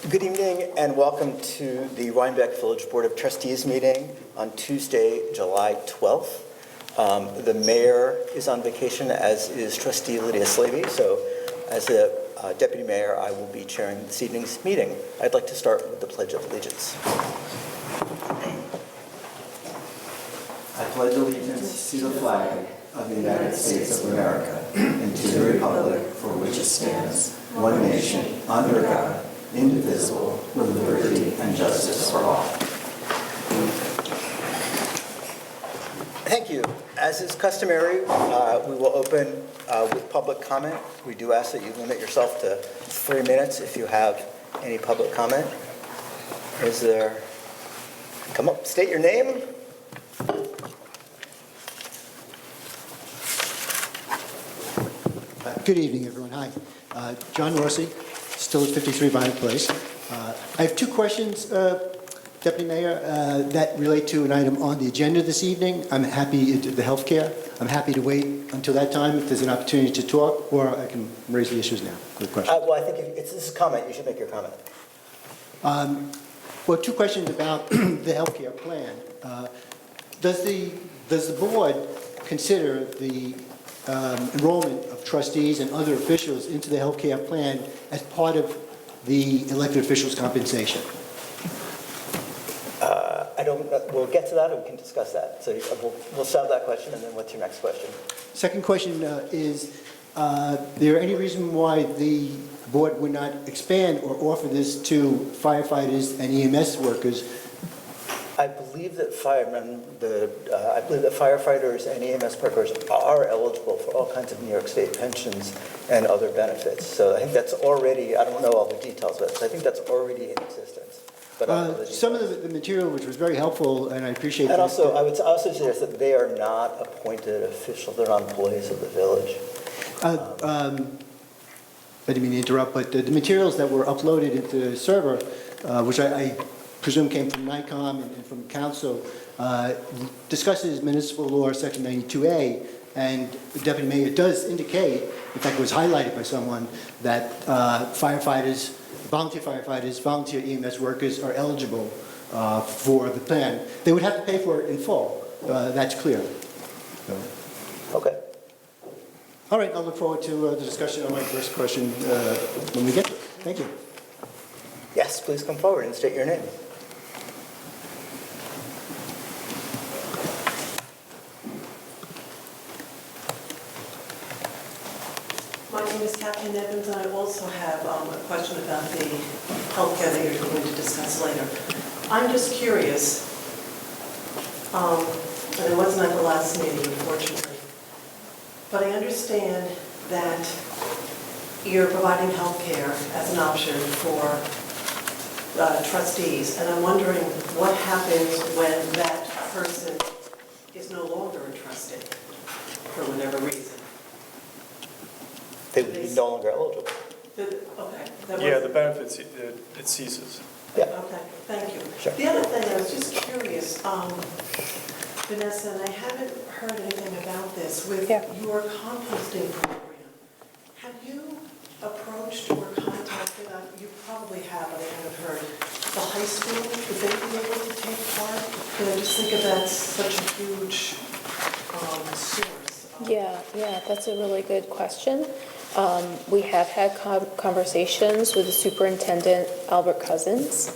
Good evening and welcome to the Rhinebeck Village Board of Trustees meeting on Tuesday, July 12th. The mayor is on vacation, as is trustee Lydia Slavey, so as the deputy mayor, I will be chairing this evening's meeting. I'd like to start with the Pledge of Allegiance. I pledge allegiance to the flag of the United States of America and to the republic for which it stands, one nation, under God, indivisible, with liberty and justice for all. Thank you. As is customary, we will open with public comment. We do ask that you limit yourself to 3 minutes if you have any public comment. Is there? Come up, state your name. Good evening, everyone. Hi. John Rossi, still at 53 Vine Place. I have two questions, Deputy Mayor, that relate to an item on the agenda this evening. I'm happy, the healthcare. I'm happy to wait until that time if there's an opportunity to talk, or I can raise the issues now with questions. Well, I think this is a comment. You should make your comment. Well, two questions about the healthcare plan. Does the board consider the enrollment of trustees and other officials into the healthcare plan as part of the elected officials' compensation? We'll get to that and we can discuss that. So we'll start that question, and then what's your next question? Second question is there any reason why the board would not expand or offer this to firefighters and EMS workers? I believe that firefighters and EMS workers are eligible for all kinds of New York State pensions and other benefits. So I think that's already, I don't know all the details of it, so I think that's already in existence. But some of the material, which was very helpful, and I appreciate that. And also, I would also suggest that they are not appointed officials. They're not employees of the village. I didn't mean to interrupt, but the materials that were uploaded into the server, which I presume came from NICOM and from council, discusses municipal law section 92A, and the deputy mayor does indicate, in fact it was highlighted by someone, that volunteer firefighters, volunteer EMS workers are eligible for the plan. They would have to pay for it in full. That's clear. Okay. All right, I'll look forward to the discussion on my first question when we get to it. Thank you. Yes, please come forward and state your name. My name is Kathleen Evans, and I also have a question about the healthcare that you're going to discuss later. I'm just curious, and it wasn't at the last meeting, unfortunately, but I understand that you're providing healthcare as an option for trustees, and I'm wondering what happens when that person is no longer a trustee for whatever reason. They would be no longer eligible. Okay. The benefits, it ceases. Yeah. Okay, thank you. Sure. The other thing, I was just curious, Vanessa, and I haven't heard anything about this, with your composting program. Have you approached or contacted, you probably have, but I haven't heard, the high school? Would they be able to take part? Because I just think of that such a huge source. Yeah, that's a really good question. We have had conversations with the superintendent, Albert Cousins.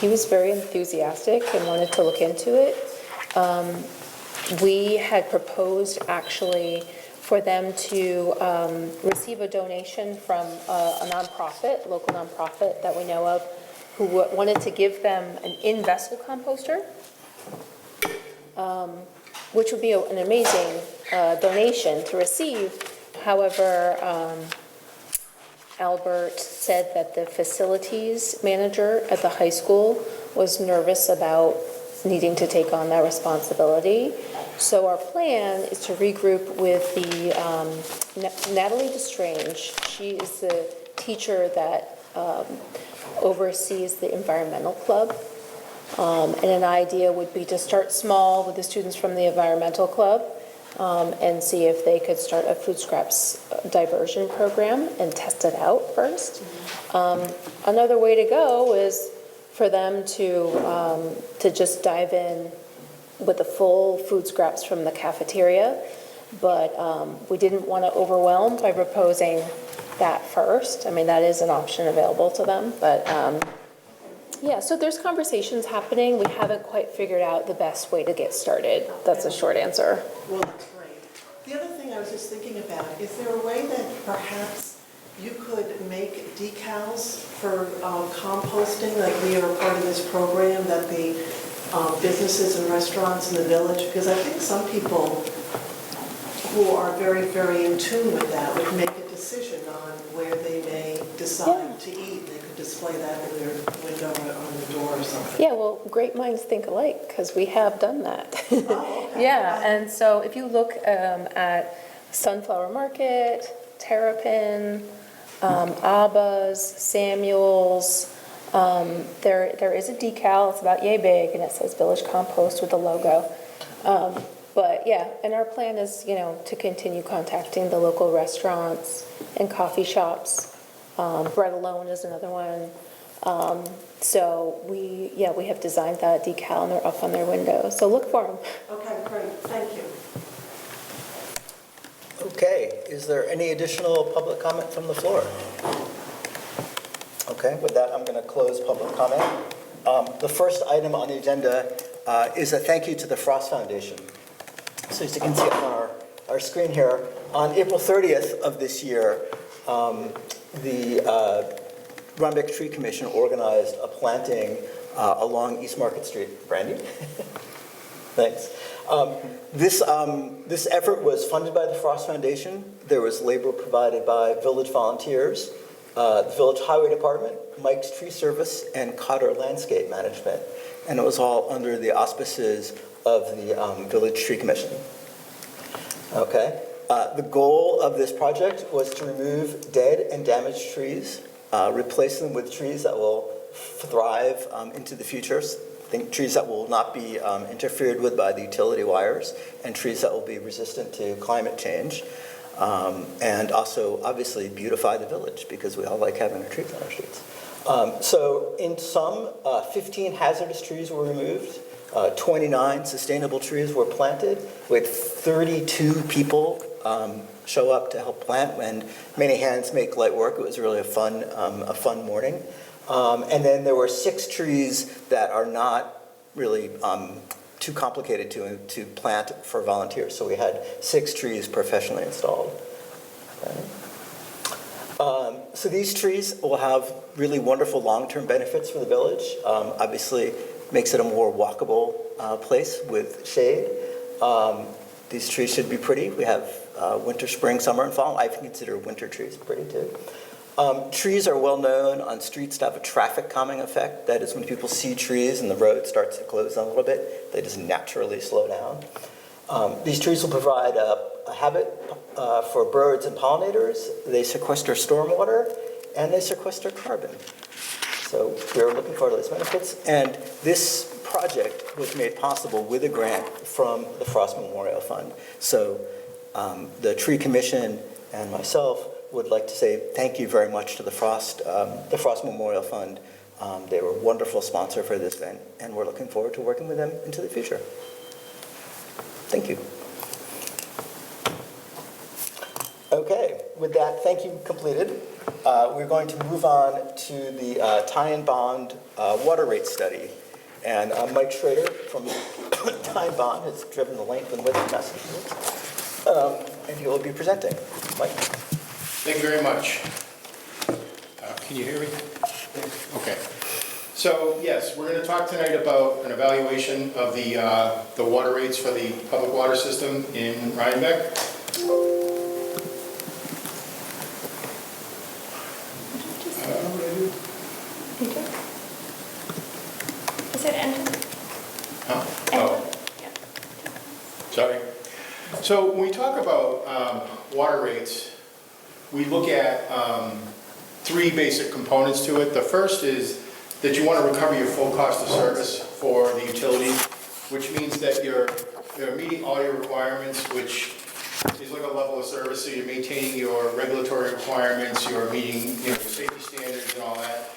He was very enthusiastic and wanted to look into it. We had proposed actually for them to receive a donation from a nonprofit, local nonprofit that we know of, who wanted to give them an in-vessel composter, which would be an amazing donation to receive. However, Albert said that the facilities manager at the high school was nervous about needing to take on that responsibility. So our plan is to regroup with the Natalie Destrange. She is the teacher that oversees the environmental club. And an idea would be to start small with the students from the environmental club and see if they could start a food scraps diversion program and test it out first. Another way to go is for them to just dive in with the full food scraps from the cafeteria, but we didn't want to overwhelm by proposing that first. I mean, that is an option available to them, but yeah, so there's conversations happening. We haven't quite figured out the best way to get started. That's a short answer. Well, that's great. The other thing I was just thinking about, is there a way that perhaps you could make decals for composting, like we are part of this program that the businesses and restaurants in the village, because I think some people who are very, very in tune with that would make a decision on where they may decide to eat. They could display that in their window or on the door or something. Yeah, well, great minds think alike, because we have done that. Oh, okay. Yeah, and so if you look at Sunflower Market, Terrapin, Abba's, Samuel's, there is a decal, it's about yay big, and it says Village Compost with the logo. But yeah, and our plan is, to continue contacting the local restaurants and coffee shops. Bread Alone is another one. So we have designed that decal and they're up on their windows. So look for them. Okay, great, thank you. Okay, is there any additional public comment from the floor? Okay, with that, I'm going to close public comment. The first item on the agenda is a thank you to the Frost Foundation. So as you can see on our screen here, on April 30th of this year, the Rhinebeck Tree Commission organized a planting along East Market Street. Brandy? Thanks. This effort was funded by the Frost Foundation. There was labor provided by village volunteers, the Village Highway Department, Mike's Tree Service, and Cotter Landscape Management. And it was all under the auspices of the Village Tree Commission. Okay. The goal of this project was to remove dead and damaged trees, replace them with trees that will thrive into the future. Think trees that will not be interfered with by the utility wires, and trees that will be resistant to climate change. And also, obviously, beautify the village, because we all like having our trees on our streets. So in sum, 15 hazardous trees were removed, 29 sustainable trees were planted, with 32 people show up to help plant, and many hands make light work. It was really a fun morning. And then there were 6 trees that are not really too complicated to plant for volunteers. So we had 6 trees professionally installed. Okay. So these trees will have really wonderful long-term benefits for the village. Obviously, makes it a more walkable place with shade. These trees should be pretty. We have winter, spring, summer, and fall. I consider winter trees pretty too. Trees are well known on streets to have a traffic calming effect. That is, when people see trees and the road starts to close down a little bit, they just naturally slow down. These trees will provide a habitat for birds and pollinators. They sequester stormwater, and they sequester carbon. So we're looking forward to those benefits. And this project was made possible with a grant from the Frost Memorial Fund. So the Tree Commission and myself would like to say thank you very much to the Frost Memorial Fund. They were a wonderful sponsor for this event, and we're looking forward to working with them into the future. Thank you. Okay, with that thank you completed, we're going to move on to the tie and bond water rate study. And Mike Schrader from Tie and Bond has driven the length and width of Massachusetts, and he will be presenting. Mike. Thank you very much. Can you hear me? Okay. So yes, we're going to talk tonight about an evaluation of the water rates for the public water system in Rhinebeck. Is it ended? Huh? Oh, Yeah. sorry. So when we talk about water rates, we look at 3 basic components to it. The first is that you want to recover your full cost of service for the utility, which means that you're meeting all your requirements, which level of service, so you're maintaining your regulatory requirements, you're meeting, your safety standards and all that,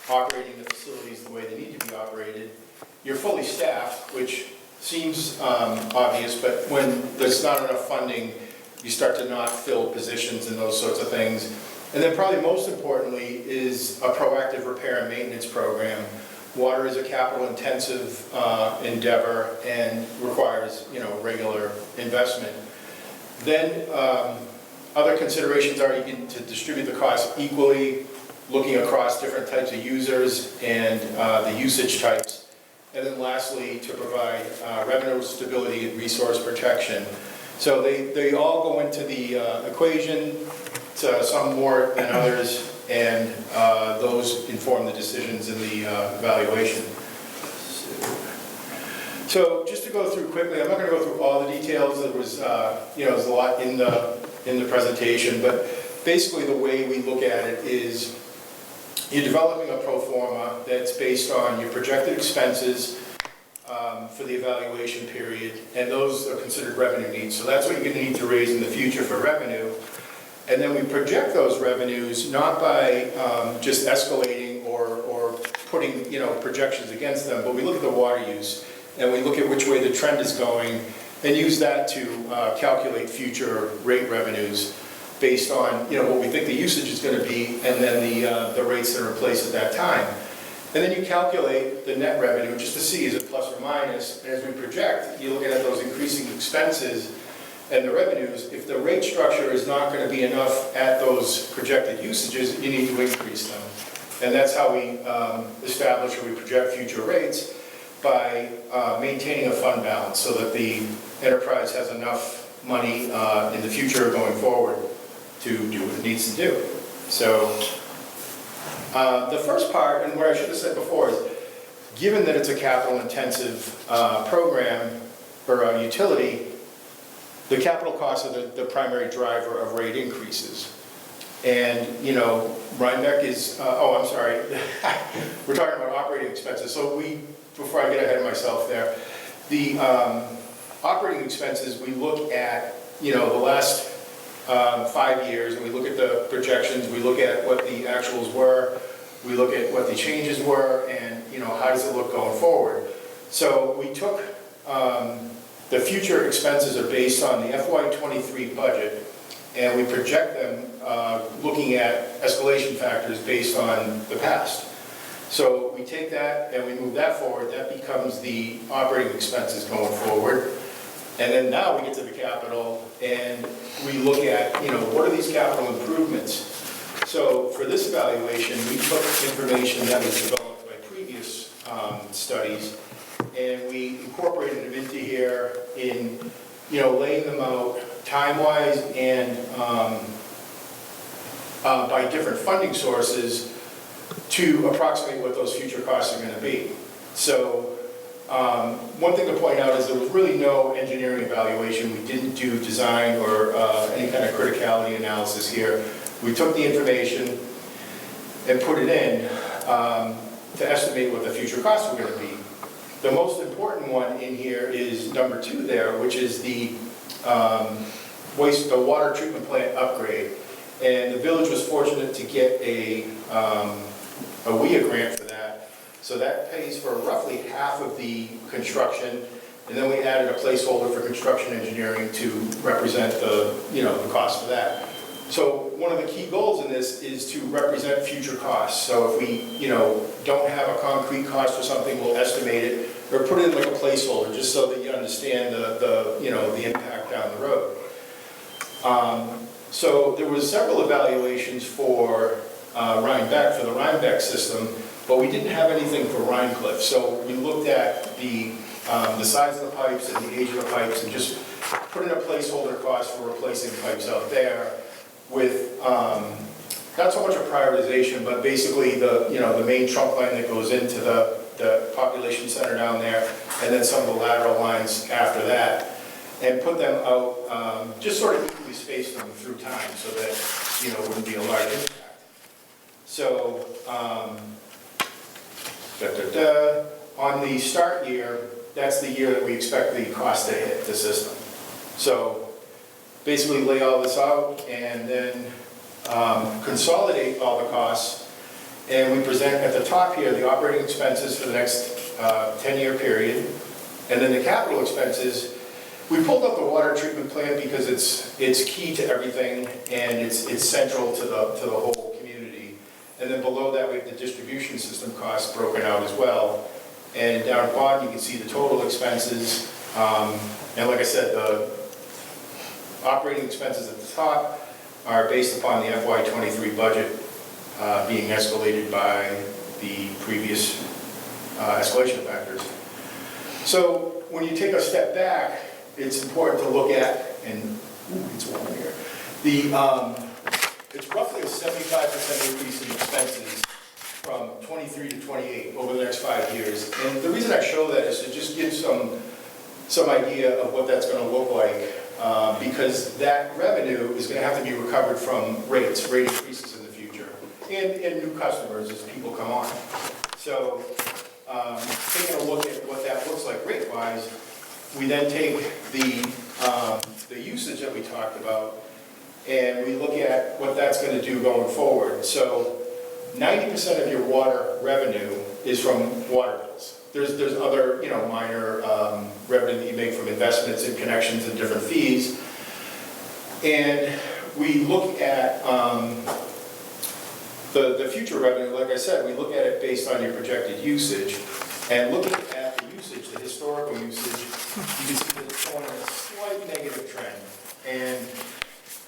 operating the facilities the way they need to be operated. You're fully staffed, which seems obvious, but when there's not enough funding, you start to not fill positions and those sorts of things. And then probably most importantly is a proactive repair and maintenance program. Water is a capital-intensive endeavor and requires, regular investment. Then other considerations are you can to distribute the cost equally, looking across different types of users and the usage types. And then lastly, to provide revenue stability and resource protection. So they all go into the equation, some more than others, and those inform the decisions in the evaluation. So just to go through quickly, I'm not going to go through all the details. There was, there's a lot in the presentation, but basically the way we look at it is you're developing a pro forma that's based on your projected expenses for the evaluation period, and those are considered revenue needs. So that's what you're going to need to raise in the future for revenue. And then we project those revenues not by just escalating or putting, projections against them, but we look at the water use and we look at which way the trend is going and use that to calculate future rate revenues based on, what we think the usage is going to be and then the rates that are in place at that time. And then you calculate the net revenue just to see is it plus or minus. And as we project, you're looking at those increasing expenses and the revenues. If the rate structure is not going to be enough at those projected usages, you need to increase them. And that's how we establish or we project future rates, by maintaining a fund balance so that the enterprise has enough money in the future going forward to do what it needs to do. So the first part, and what I should have said before, is given that it's a capital-intensive program or utility, the capital costs are the primary driver of rate increases. And, Rhinebeck is, I'm sorry, we're talking about operating expenses. So before I get ahead of myself there, the operating expenses, we look at, the last 5 years, and we look at the projections, we look at what the actuals were, we look at what the changes were, and, how does it look going forward. So we took, the future expenses are based on the FY23 budget, and we project them looking at escalation factors based on the past. So we take that and we move that forward, that becomes the operating expenses going forward. And then now we get to the capital and we look at, what are these capital improvements? So for this evaluation, we took information that was developed by previous studies and we incorporated them into here in, laying them out time-wise and by different funding sources to approximate what those future costs are going to be. So one thing to point out is there was really no engineering evaluation. We didn't do design or any kind of criticality analysis here. We took the information and put it in to estimate what the future costs were going to be. The most important one in here is number 2 there, which is the water treatment plant upgrade. And the village was fortunate to get a WIA grant for that. So that pays for roughly half of the construction. And then we added a placeholder for construction engineering to represent the, the cost for that. So one of the key goals in this is to represent future costs. So if we, don't have a concrete cost for something, we'll estimate it or put it in like a placeholder just so that you understand the impact down the road. So there was several evaluations for Rhinebeck, for the Rhinebeck system, but we didn't have anything for Rhinecliff. So we looked at the size of the pipes and the age of the pipes and just put in a placeholder cost for replacing pipes out there with not so much a prioritization, but basically the main trunk line that goes into the population center down there, and then some of the lateral lines after that, and put them out, just sort of equally spaced them through time so that, it wouldn't be a large impact. So, on the start year, that's the year that we expect the cost to hit the system. So, basically lay all this out and then consolidate all the costs. And we present at the top here the operating expenses for the next 10-year period. And then the capital expenses, we pulled up the water treatment plant because it's key to everything and it's central to the whole community. And then below that, we have the distribution system costs broken out as well. And down at the bottom, you can see the total expenses. And like I said, the operating expenses at the top are based upon the FY23 budget being escalated by the previous escalation factors. So when you take a step back, it's important to look at, and it's warm in here, it's roughly a 75% increase in expenses from 23 to 28 over the next 5 years. And the reason I show that is to just give some idea of what that's going to look like, because that revenue is going to have to be recovered from rate increases in the future, and new customers as people come on. So taking a look at what that looks like rate-wise, we then take the usage that we talked about, and we look at what that's going to do going forward. So 90% of your water revenue is from water bills. There's other, minor revenue that you make from investments and connections and different fees. And we look at the future revenue, like I said, we look at it based on your projected usage. And looking at the usage, the historical usage, you can see that it's showing a slight negative trend. And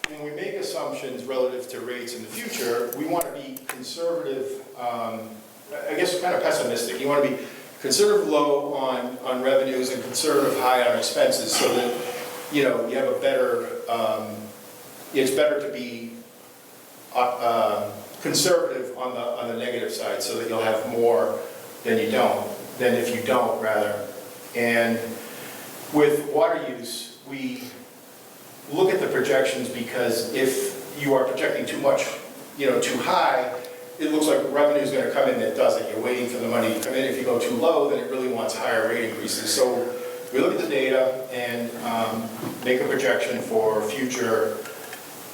when we make assumptions relative to rates in the future, we want to be conservative, I guess kind of pessimistic. You want to be conservative low on revenues and conservative high on expenses so that, you have a better, it's better to be conservative on the negative side so that you'll have more than if you don't, rather. And with water use, we look at the projections because if you are projecting too much, too high, it looks like revenue is going to come in that doesn't. You're waiting for the money to come in. If you go too low, then it really wants higher rate increases. So we look at the data and make a projection for future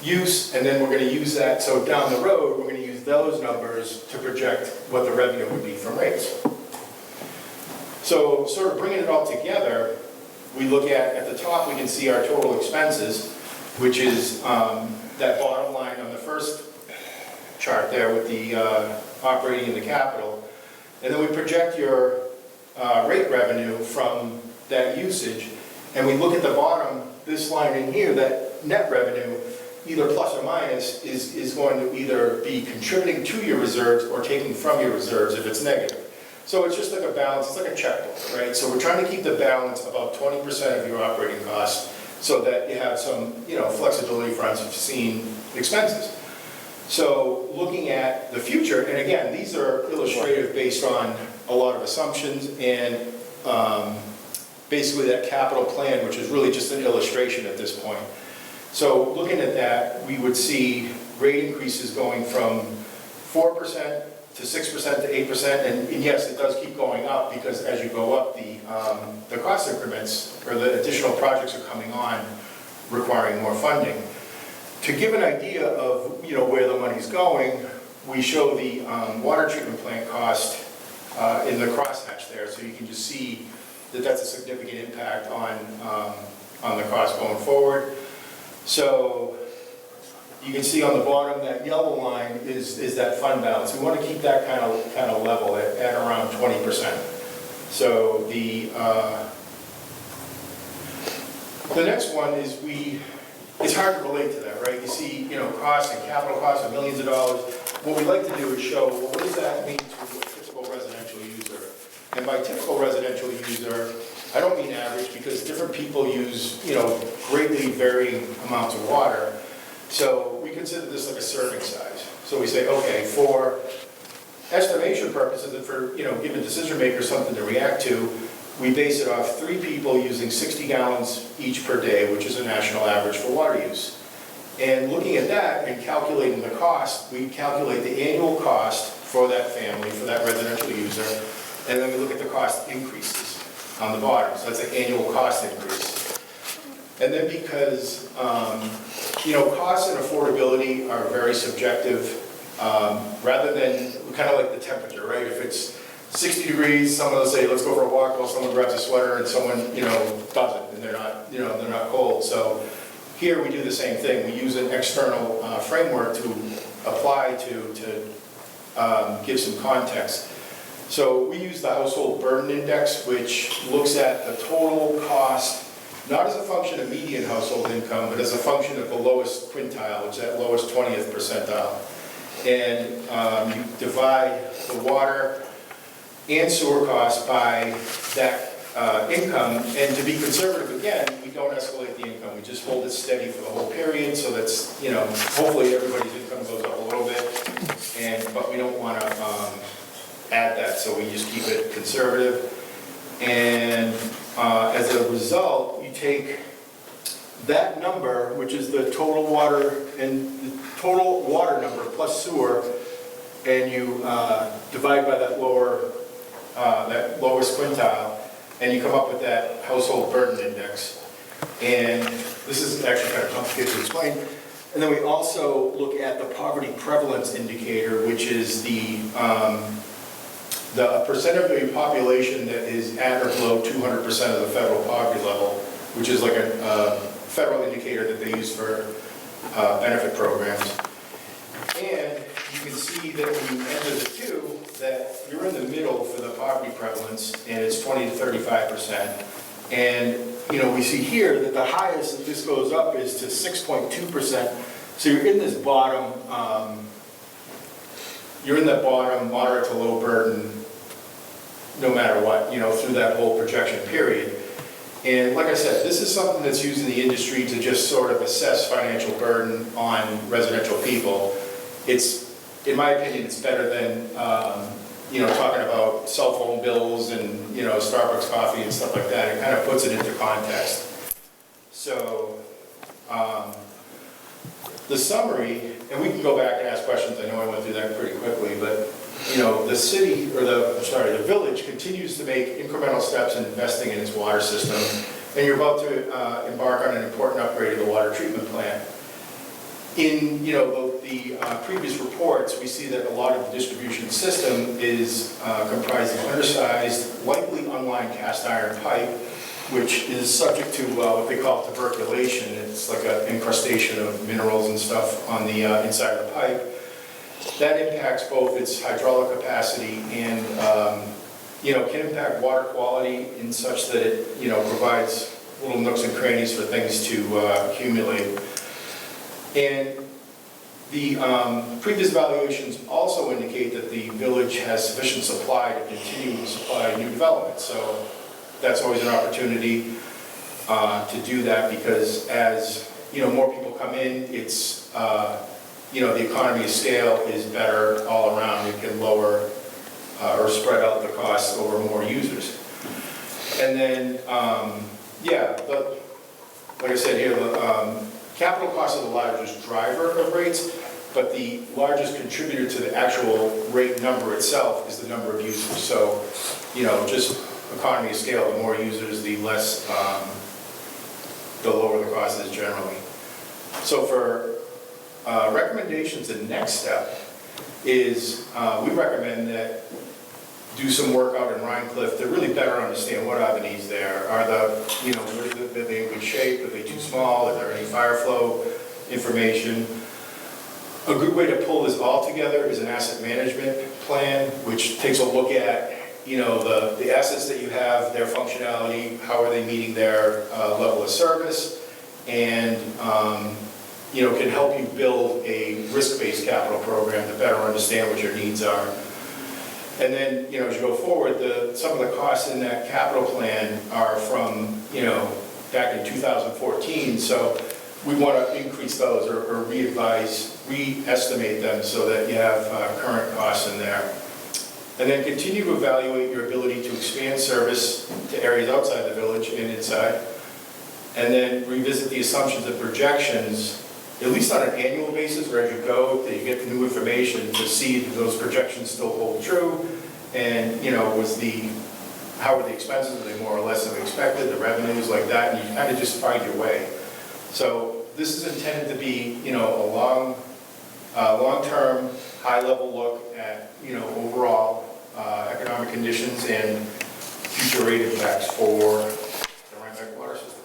use, and then we're going to use that. So down the road, we're going to use those numbers to project what the revenue would be from rates. So sort of bringing it all together, we look at the top, we can see our total expenses, which is that bottom line on the first chart there with the operating and the capital. And then we project your rate revenue from that usage, and we look at the bottom, this line in here, that net revenue, either plus or minus, is going to either be contributing to your reserves or taking from your reserves if it's negative. So it's just like a balance, it's like a checkbook, right? So we're trying to keep the balance about 20% of your operating costs so that you have some, flexibility for unforeseen expenses. So looking at the future, and again, these are illustrative based on a lot of assumptions and basically that capital plan, which is really just an illustration at this point. So looking at that, we would see rate increases going from 4% to 6% to 8%, and yes, it does keep going up because as you go up, the cost increments or the additional projects are coming on requiring more funding. To give an idea of where the money's going, we show the water treatment plant cost in the crosshatch there, so you can just see that that's a significant impact on the cost going forward. So you can see on the bottom that yellow line is that fund balance. We want to keep that kind of level at around 20%. So the next one is it's hard to relate to that, right? You see, costs and capital costs of millions of dollars. What we like to do is show, well, what does that mean to a typical residential user? And by typical residential user, I don't mean average because different people use, greatly varying amounts of water. So we consider this like a serving size. So we say, okay, for estimation purposes and for, giving decision makers something to react to, we base it off 3 people using 60 gallons each per day, which is a national average for water use. And looking at that and calculating the cost, we calculate the annual cost for that family, for that residential user, and then we look at the cost increases on the bottom. So that's an annual cost increase. And then because, cost and affordability are very subjective, rather than, kind of like the temperature, right? If it's 60 degrees, someone will say, let's go for a walk, while someone grabs a sweater, and someone, doesn't, and they're not cold. So here we do the same thing. We use an external framework to apply to give some context. So we use the household burden index, which looks at the total cost, not as a function of median household income, but as a function of the lowest quintile, which is that lowest 20th percentile. And you divide the water and sewer costs by that income. And to be conservative again, we don't escalate the income. We just hold it steady for the whole period, so that's, hopefully everybody's income goes up a little bit. But we don't want to add that, so we just keep it conservative. And as a result, you take that number, which is the total water number plus sewer, and you divide by that lowest quintile, and you come up with that household burden index. And this is actually kind of complicated to explain. And then we also look at the poverty prevalence indicator, which is the percent of the population that is at or below 200% of the federal poverty level, which is like a federal indicator that they use for benefit programs. And you can see that when you enter the two, that you're in the middle for the poverty prevalence, and it's 20 to 35%. And we see here that the highest that this goes up is to 6.2%. So you're in this bottom, moderate to low burden, no matter what, through that whole projection period. And like I said, this is something that's used in the industry to just sort of assess financial burden on residential people. In my opinion, it's better than, talking about cell phone bills and, Starbucks coffee and stuff like that. It kind of puts it into context. So, the summary, and we can go back and ask questions. I know I went through that pretty quickly, but, the village continues to make incremental steps in investing in its water system, and you're about to embark on an important upgrade of the water treatment plant. In the previous reports, we see that a lot of the distribution system is comprised of undersized, likely unlined cast iron pipe, which is subject to what they call tuberculation. It's like an incrustation of minerals and stuff on the inside of the pipe. That impacts both its hydraulic capacity and can impact water quality in such that it provides little nooks and crannies for things to accumulate. And the previous evaluations also indicate that the village has sufficient supply to continue to supply new development. So that's always an opportunity to do that, because as more people come in, it's the economy of scale is better all around. It can lower or spread out the costs over more users. And then like I said here, the capital cost is the largest driver of rates, but the largest contributor to the actual rate number itself is the number of users. So, just economy of scale, the more users, the less, the lower the cost is generally. So for recommendations, the next step is we recommend that do some work out in Rhinecliff to really better understand what are the needs there. Are are they in good shape? Are they too small? Is there any fire flow information? A good way to pull this all together is an asset management plan, which takes a look at the assets that you have, their functionality, how are they meeting their level of service, and can help you build a risk-based capital program to better understand what your needs are. And then, as you go forward, some of the costs in that capital plan are from, back in 2014. So we want to increase those or re-estimate them so that you have current costs in there. And then continue to evaluate your ability to expand service to areas outside the village and inside. And then revisit the assumptions and projections, at least on an annual basis, or as you go, that you get new information to see if those projections still hold true. And, was the how were the expenses, are they more or less than expected, the revenues, like that, and you kind of just find your way. So this is intended to be, you know, a long-term, high-level look at, you know, overall economic conditions and future rate impacts for the Rhinebeck water system.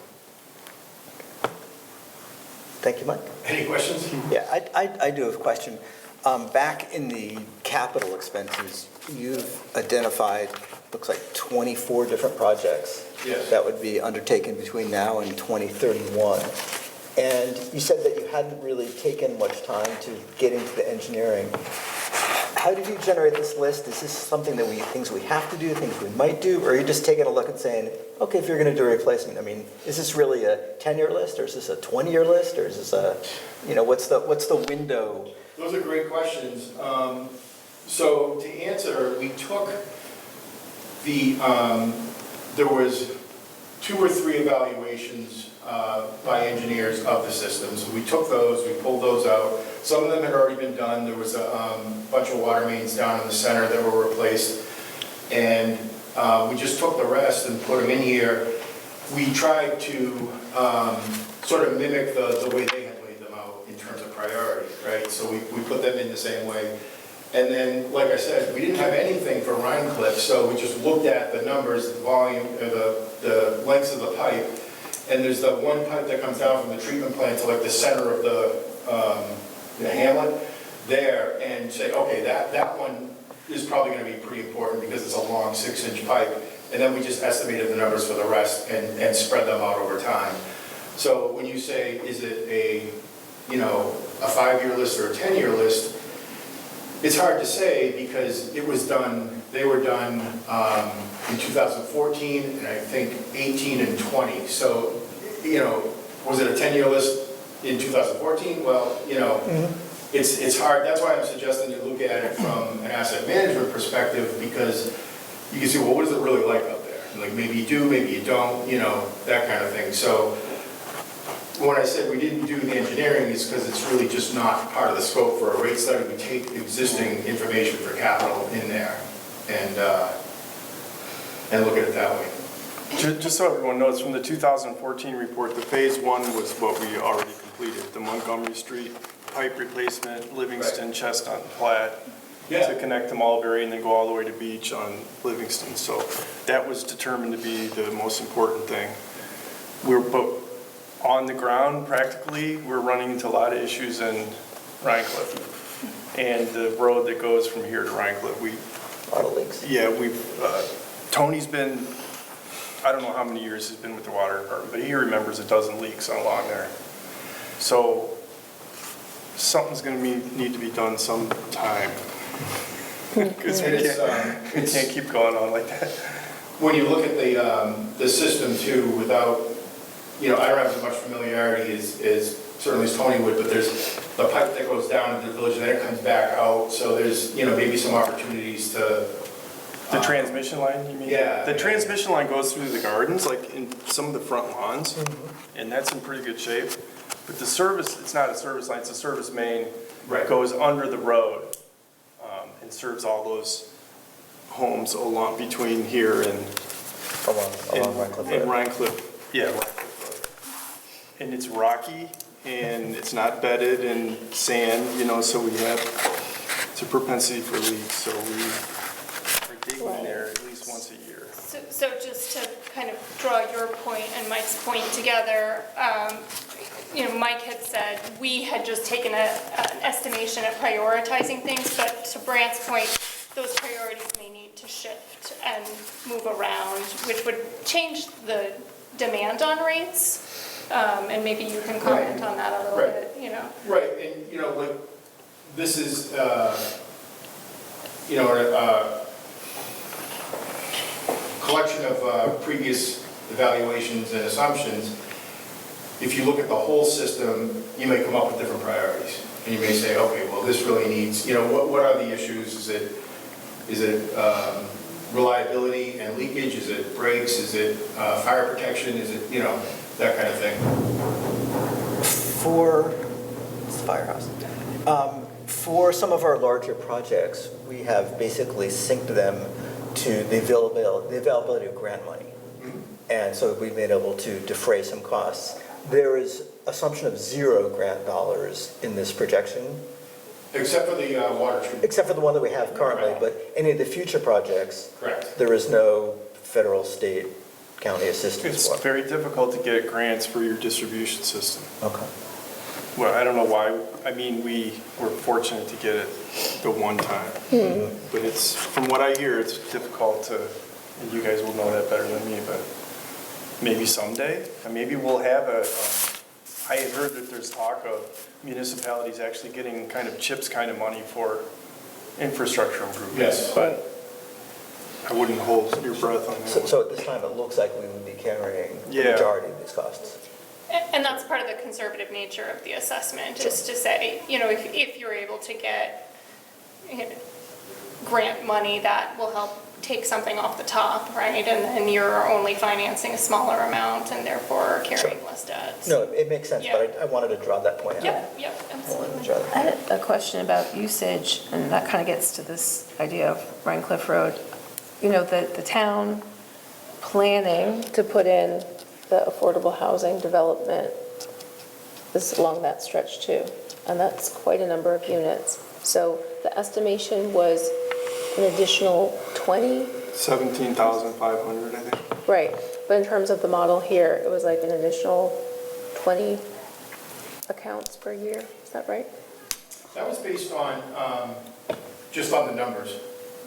Thank you, Mike. Any questions? Yeah, I do have a question. Back in the capital expenses, you've identified, looks like 24 different projects Yes. that would be undertaken between now and 2031. And you said that you hadn't really taken much time to get into the engineering. How did you generate this list? Is this something that things we have to do, things we might do, or are you just taking a look and saying, okay, if you're going to do a replacement, I mean, is this really a 10-year list, or is this a 20-year list, or is this a, you know, what's the window? Those are great questions. So to answer, we took there was 2 or 3 evaluations by engineers of the system. So we took those, we pulled those out. Some of them had already been done. There was a bunch of water mains down in the center that were replaced. And we just took the rest and put them in here. We tried to sort of mimic the way they had laid them out in terms of priority, right? So we put them in the same way. And then, like I said, we didn't have anything for Rhine Cliff, so we just looked at the numbers, the volume, the lengths of the pipe. And there's the one pipe that comes down from the treatment plant to like the center of the hamlet there, and say, okay, that one is probably going to be pretty important because it's a long 6-inch pipe. And then we just estimated the numbers for the rest and spread them out over time. So when you say, is it a 5-year list or a 10-year list, it's hard to say because they were done in 2014 and I think 18 and 20. So, you know, was it a 10-year list in 2014? Well, you know, it's hard. That's why I'm suggesting you look at it from an asset management perspective, because you can see, well, what is it really like out there? Like maybe you do, maybe you don't, you know, that kind of thing. So when I said we didn't do the engineering, is because it's really just not part of the scope for a rate study. We take existing information for capital in there and look at it that way. Just so everyone knows, from the 2014 report, the phase 1 was what we already completed, the Montgomery Street pipe replacement, Livingston, Right. Chestnut, and Platt, Yeah. to connect to Mulberry and then go all the way to Beach on Livingston. So that was determined to be the most important thing. But on the ground, practically, we're running into a lot of issues in Rhinecliff. And the road that goes from here to Rhinecliff, A lot of leaks. yeah, Tony's been, I don't know how many years he's been with the water department, but he remembers a dozen leaks along there. So something's going to need to be done sometime. Because we can't keep going on like that. When you look at the system too, without, you know, I don't have as much familiarity as certainly as Tony would, but there's the pipe that goes down into the village and then it comes back out. So there's, you know, maybe some opportunities to. The transmission line, you mean? Yeah. The transmission line goes through the gardens, like in some of the front lawns, and that's in pretty good shape. But the service, it's not a service line, it's a service main. Right. Goes under the road and serves all those homes along between here and Along Rhinecliff and Road. Rhinecliff, yeah, Rhinecliff Road. And it's rocky and it's not bedded in sand, you know, so we have, it's a propensity for leaks, so we are digging in there at least once a year. So just to kind of draw your point and Mike's point together, you know, Mike had said we had just taken an estimation at prioritizing things, but to Brant's point, those priorities may need to shift and move around, which would change the demand on rates. And maybe you can comment on that a little Right. bit, you know. Right, and, you know, like, this is, you know, a collection of previous evaluations and assumptions. If you look at the whole system, you may come up with different priorities. And you may say, okay, well, this really needs, you know, what are the issues? Is it reliability and leakage? Is it brakes? Is it fire protection? Is it, you know, that kind of thing? It's the firehouse. For some of our larger projects, we have basically synced them to the availability of grant money. And so we've been able to defray some costs. There is assumption of 0 grant dollars in this projection, Except for the water treatment. except for the one that we have currently, Right. but any of the future projects, Correct. there is no federal, state, county assistance It's for. very difficult to get grants for your distribution system. Okay. Well, I don't know why, I mean, we were fortunate to get it the one time. But it's, from what I hear, it's difficult to, and you guys will know that better than me, but maybe someday, and maybe we'll have I had heard that there's talk of municipalities actually getting kind of CHIPS kind of money for infrastructure improvements. Yes. But I wouldn't hold your breath on that So, one. so at this time, it looks like we would be carrying the Yeah. majority of these costs. And that's part of the conservative nature of the assessment, is to say, you know, if you're able to get, you know, grant money, that will help take something off the top, right? And then you're only financing a smaller amount and therefore carrying less debt. No, it makes sense, but I wanted to draw that point out. Yep, I wanted to absolutely. draw that I point had a question about usage, and that kind of gets to this idea of Rhine Cliff Road. You know, the town planning to put in the affordable housing development is along that stretch too, and that's quite a number of units. So the estimation was an additional 20? 17,500, I think. Right, but in terms of the model here, it was like an additional 20 accounts per year, is that right? That was based on, just on the numbers.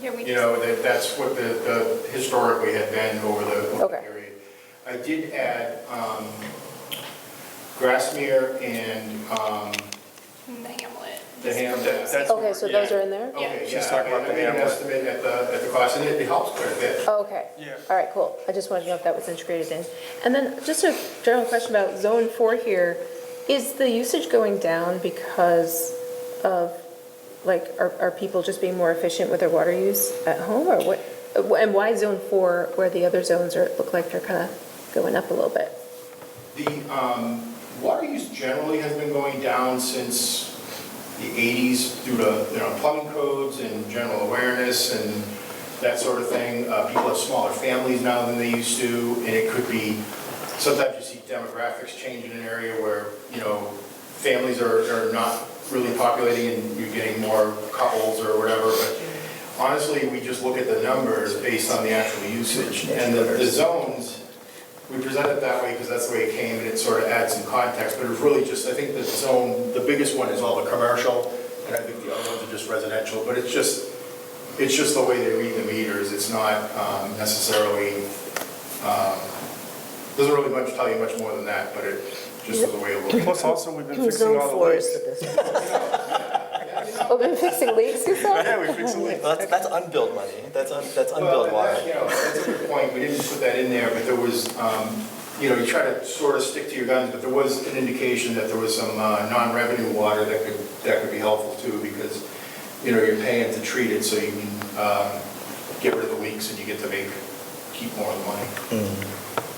Yeah, we You know, that's what the historically had been over the Okay. period. I did add Grassmere and the Hamlet. the Ham. That's Okay, so those are in there? Okay, She's yeah, talking about I the made an Hamlet. estimate at the cost, and it helps quite a bit. Oh, okay. Yeah. All right, cool. I just wanted to know if that was integrated in. And then just a general question about Zone 4 here. Is the usage going down because of, like, are people just being more efficient with their water use at home, or what? And why Zone 4, where the other zones look like they're kind of going up a little bit? The water use generally has been going down since the 80s due to, you know, plumbing codes and general awareness and that sort of thing. People have smaller families now than they used to, and it could be, sometimes you see demographics change in an area where, you know, families are not really populating and you're getting more couples or whatever, but honestly, we just look at the numbers based on the actual usage. And the zones, we present it that way because that's the way it came, and it sort of adds some context, but it was really just, I think the zone, the biggest one is all the commercial, and I think the other ones are just residential, but it's just the way they read the meters. It's not necessarily, doesn't really tell you much more than that, but it just is the way it looks. Plus also, we've been fixing Zone all the 4 is leaks. the district. Oh, been fixing leaks, you said? Yeah, we fixed the leaks. Well, that's unbilled money. That's Well, unbilled and water. that, you know, that's a good point, we didn't put that in there, but there was, you know, you try to sort of stick to your guns, but there was an indication that there was some non-revenue water that could be helpful too, because, you know, you're paying to treat it, so you can get rid of the leaks and you get to keep more of the money.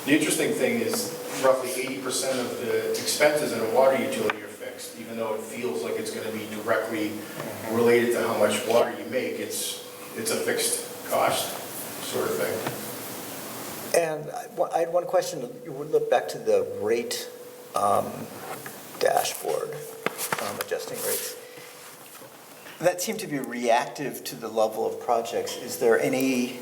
The interesting thing is roughly 80% of the expenses in a water utility are fixed, even though it feels like it's going to be directly related to how much water you make, it's a fixed cost sort of thing. And I had one question. You would look back to the rate dashboard, adjusting rates. That seemed to be reactive to the level of projects. Is there any,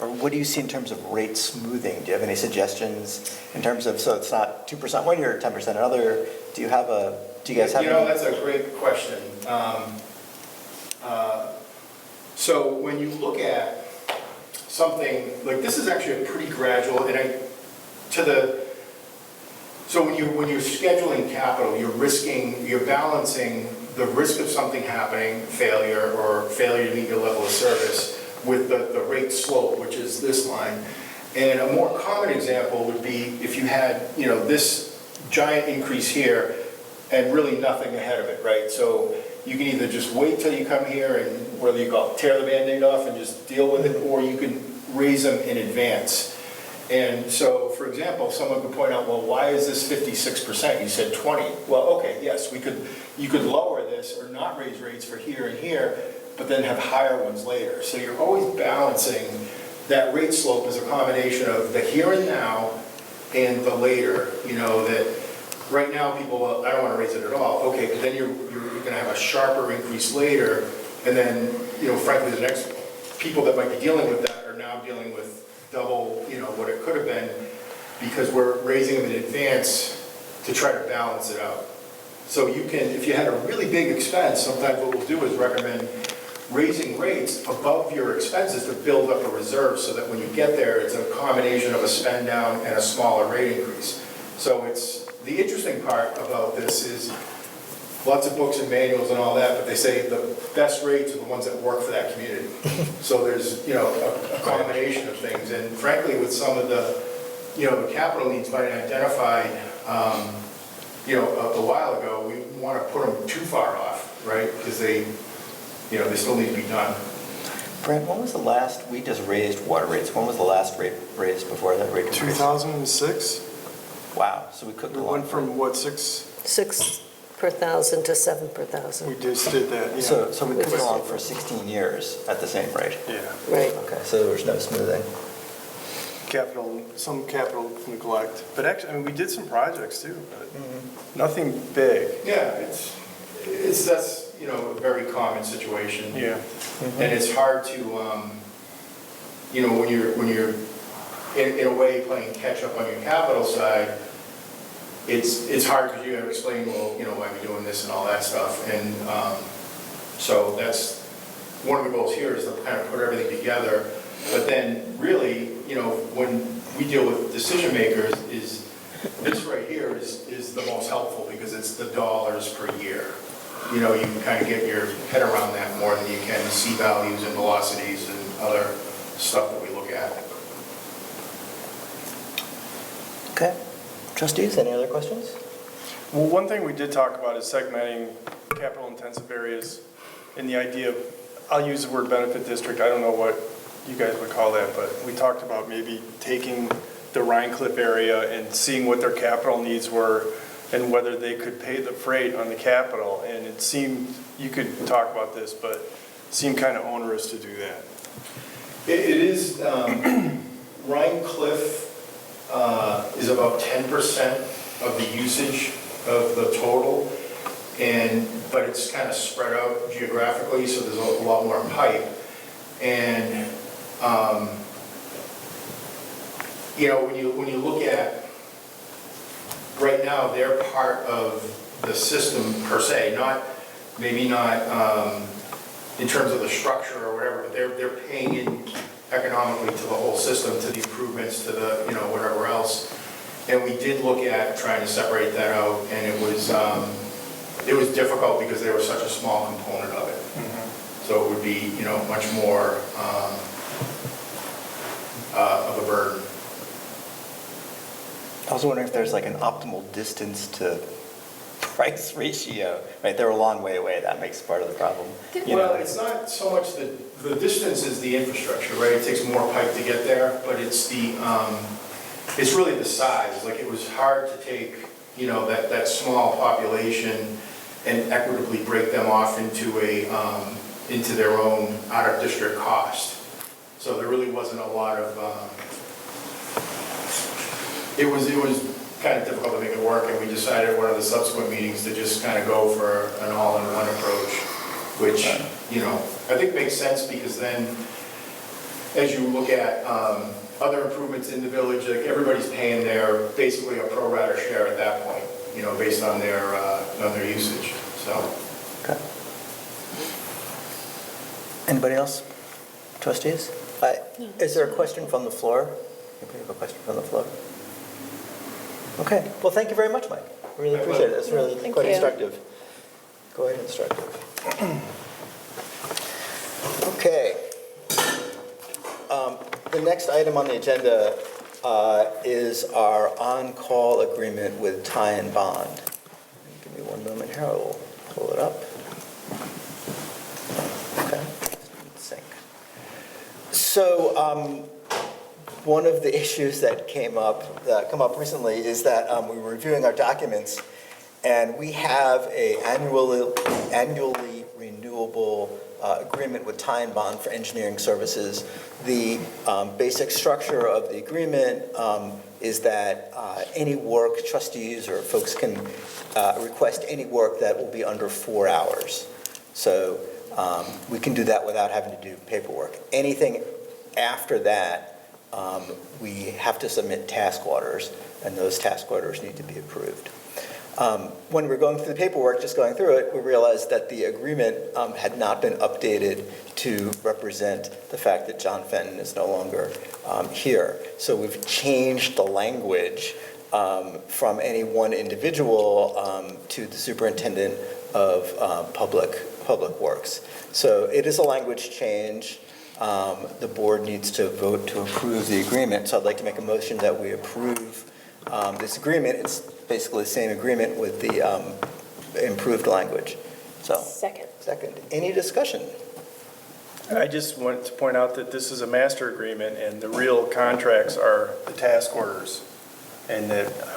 or what do you see in terms of rate smoothing? Do you have any suggestions in terms of, so it's not 2% one year, 10% another? Do you guys have You know, any? that's a great question. So when you look at something, like this is actually a pretty gradual, so when you're scheduling capital, you're balancing the risk of something happening, failure, or failure to meet your level of service, with the rate slope, which is this line. And a more common example would be if you had, you know, this giant increase here and really nothing ahead of it, right? So you can either just wait till you come here and, whether you call it, tear the Band-Aid off and just deal with it, or you can raise them in advance. And so, for example, someone could point out, well, why is this 56%? You said 20. Well, okay, yes, you could lower this or not raise rates for here and here, but then have higher ones later. So you're always balancing that rate slope as a combination of the here and now and the later, that right now people, well, I don't want to raise it at all. Okay, but then you're going to have a sharper increase later, and then, frankly, the next people that might be dealing with that are now dealing with double, what it could have been, because we're raising them in advance to try to balance it out. So you can, if you had a really big expense, sometimes what we'll do is recommend raising rates above your expenses to build up a reserve so that when you get there, it's a combination of a spend down and a smaller rate increase. So it's, the interesting part about this is lots of books and manuals and all that, but they say the best rates are the ones that work for that community. So there's, a combination of things. And frankly, with some of the, the capital needs might identified, a while ago, we want to put them too far off, right? Because they still need to be done. Brent, when was the last, we just raised water rates, when was the last rate raised before that rate increase? 2006? Wow, so we cooked We along. went from, what, 6? 6 per thousand to 7 per thousand. We just did that, yeah. So we cooked along for 16 years at the same rate? Yeah. Right. Okay, so there was no smoothing. Some capital neglect. But actually, we did some projects too, but nothing big. Yeah, that's, a very common situation. Yeah. And it's hard to, when you're in a way playing catch up on your capital side, it's hard because you have to explain, well, why we're doing this and all that stuff. And so that's one of the goals here is to kind of put everything together. But then really, when we deal with decision makers, is this right here is the most helpful because it's the dollars per year. You can kind of get your head around that more than you can C values and velocities and other stuff that we look at. Okay. Trustees, any other questions? Well, one thing we did talk about is segmenting capital intensive areas and the idea of, I'll use the word benefit district, I don't know what you guys would call that, but we talked about maybe taking the Rhine Cliff area and seeing what their capital needs were and whether they could pay the freight on the capital. And it seemed, you could talk about this, but it seemed kind of onerous to do that. It is, Rhine Cliff is about 10% of the usage of the total, but it's kind of spread out geographically, so there's a lot more pipe. And when you look at right now, they're part of the system per se, maybe not in terms of the structure or whatever, but they're paying in economically to the whole system, to the improvements, to the whatever else. And we did look at trying to separate that out, and it was difficult because they were such a small component of it. So it would be much more of a burden. I was wondering if there's like an optimal distance to price ratio. Right, they're a long way away. That makes part of the problem. Well, it's not so much the distance is the infrastructure, right? It takes more pipe to get there, but it's it's really the size. Like, it was hard to take, that small population and equitably break them off into into their own out-of-district cost. So there really wasn't a lot of, it was kind of difficult to make it work, and we decided at one of the subsequent meetings to just kind of go for an all-in-one approach, which, I think makes sense, because then as you look at other improvements in the village, like, everybody's paying their, basically a pro rata share at that point, based on their usage, so. Okay. Anybody else? Trustees? Is there a question from the floor? Anybody have a question from the floor? Okay. Well, thank you very much, Mike. I really appreciate it. It's really Thank quite you. instructive. Quite instructive. Okay. The next item on the agenda is our on-call agreement with Ty and Bond. Give me one moment here. I will pull it up. Okay. Sync. So one of the issues that come up recently is that we were reviewing our documents, and we have a annually renewable agreement with Ty and Bond for engineering services. The basic structure of the agreement is that any work, trustees or folks can request any work that will be under 4 hours. So we can do that without having to do paperwork. Anything after that, we have to submit task orders, and those task orders need to be approved. When we're going through the paperwork, just going through it, we realized that the agreement had not been updated to represent the fact that John Fenton is no longer here. So we've changed the language from any one individual to the superintendent of public works. So it is a language change. The board needs to vote to approve the agreement. So I'd like to make a motion that we approve this agreement. It's basically the same agreement with the improved language. So, Second. Any discussion? I just wanted to point out that this is a master agreement, and the real contracts are the task orders. And that I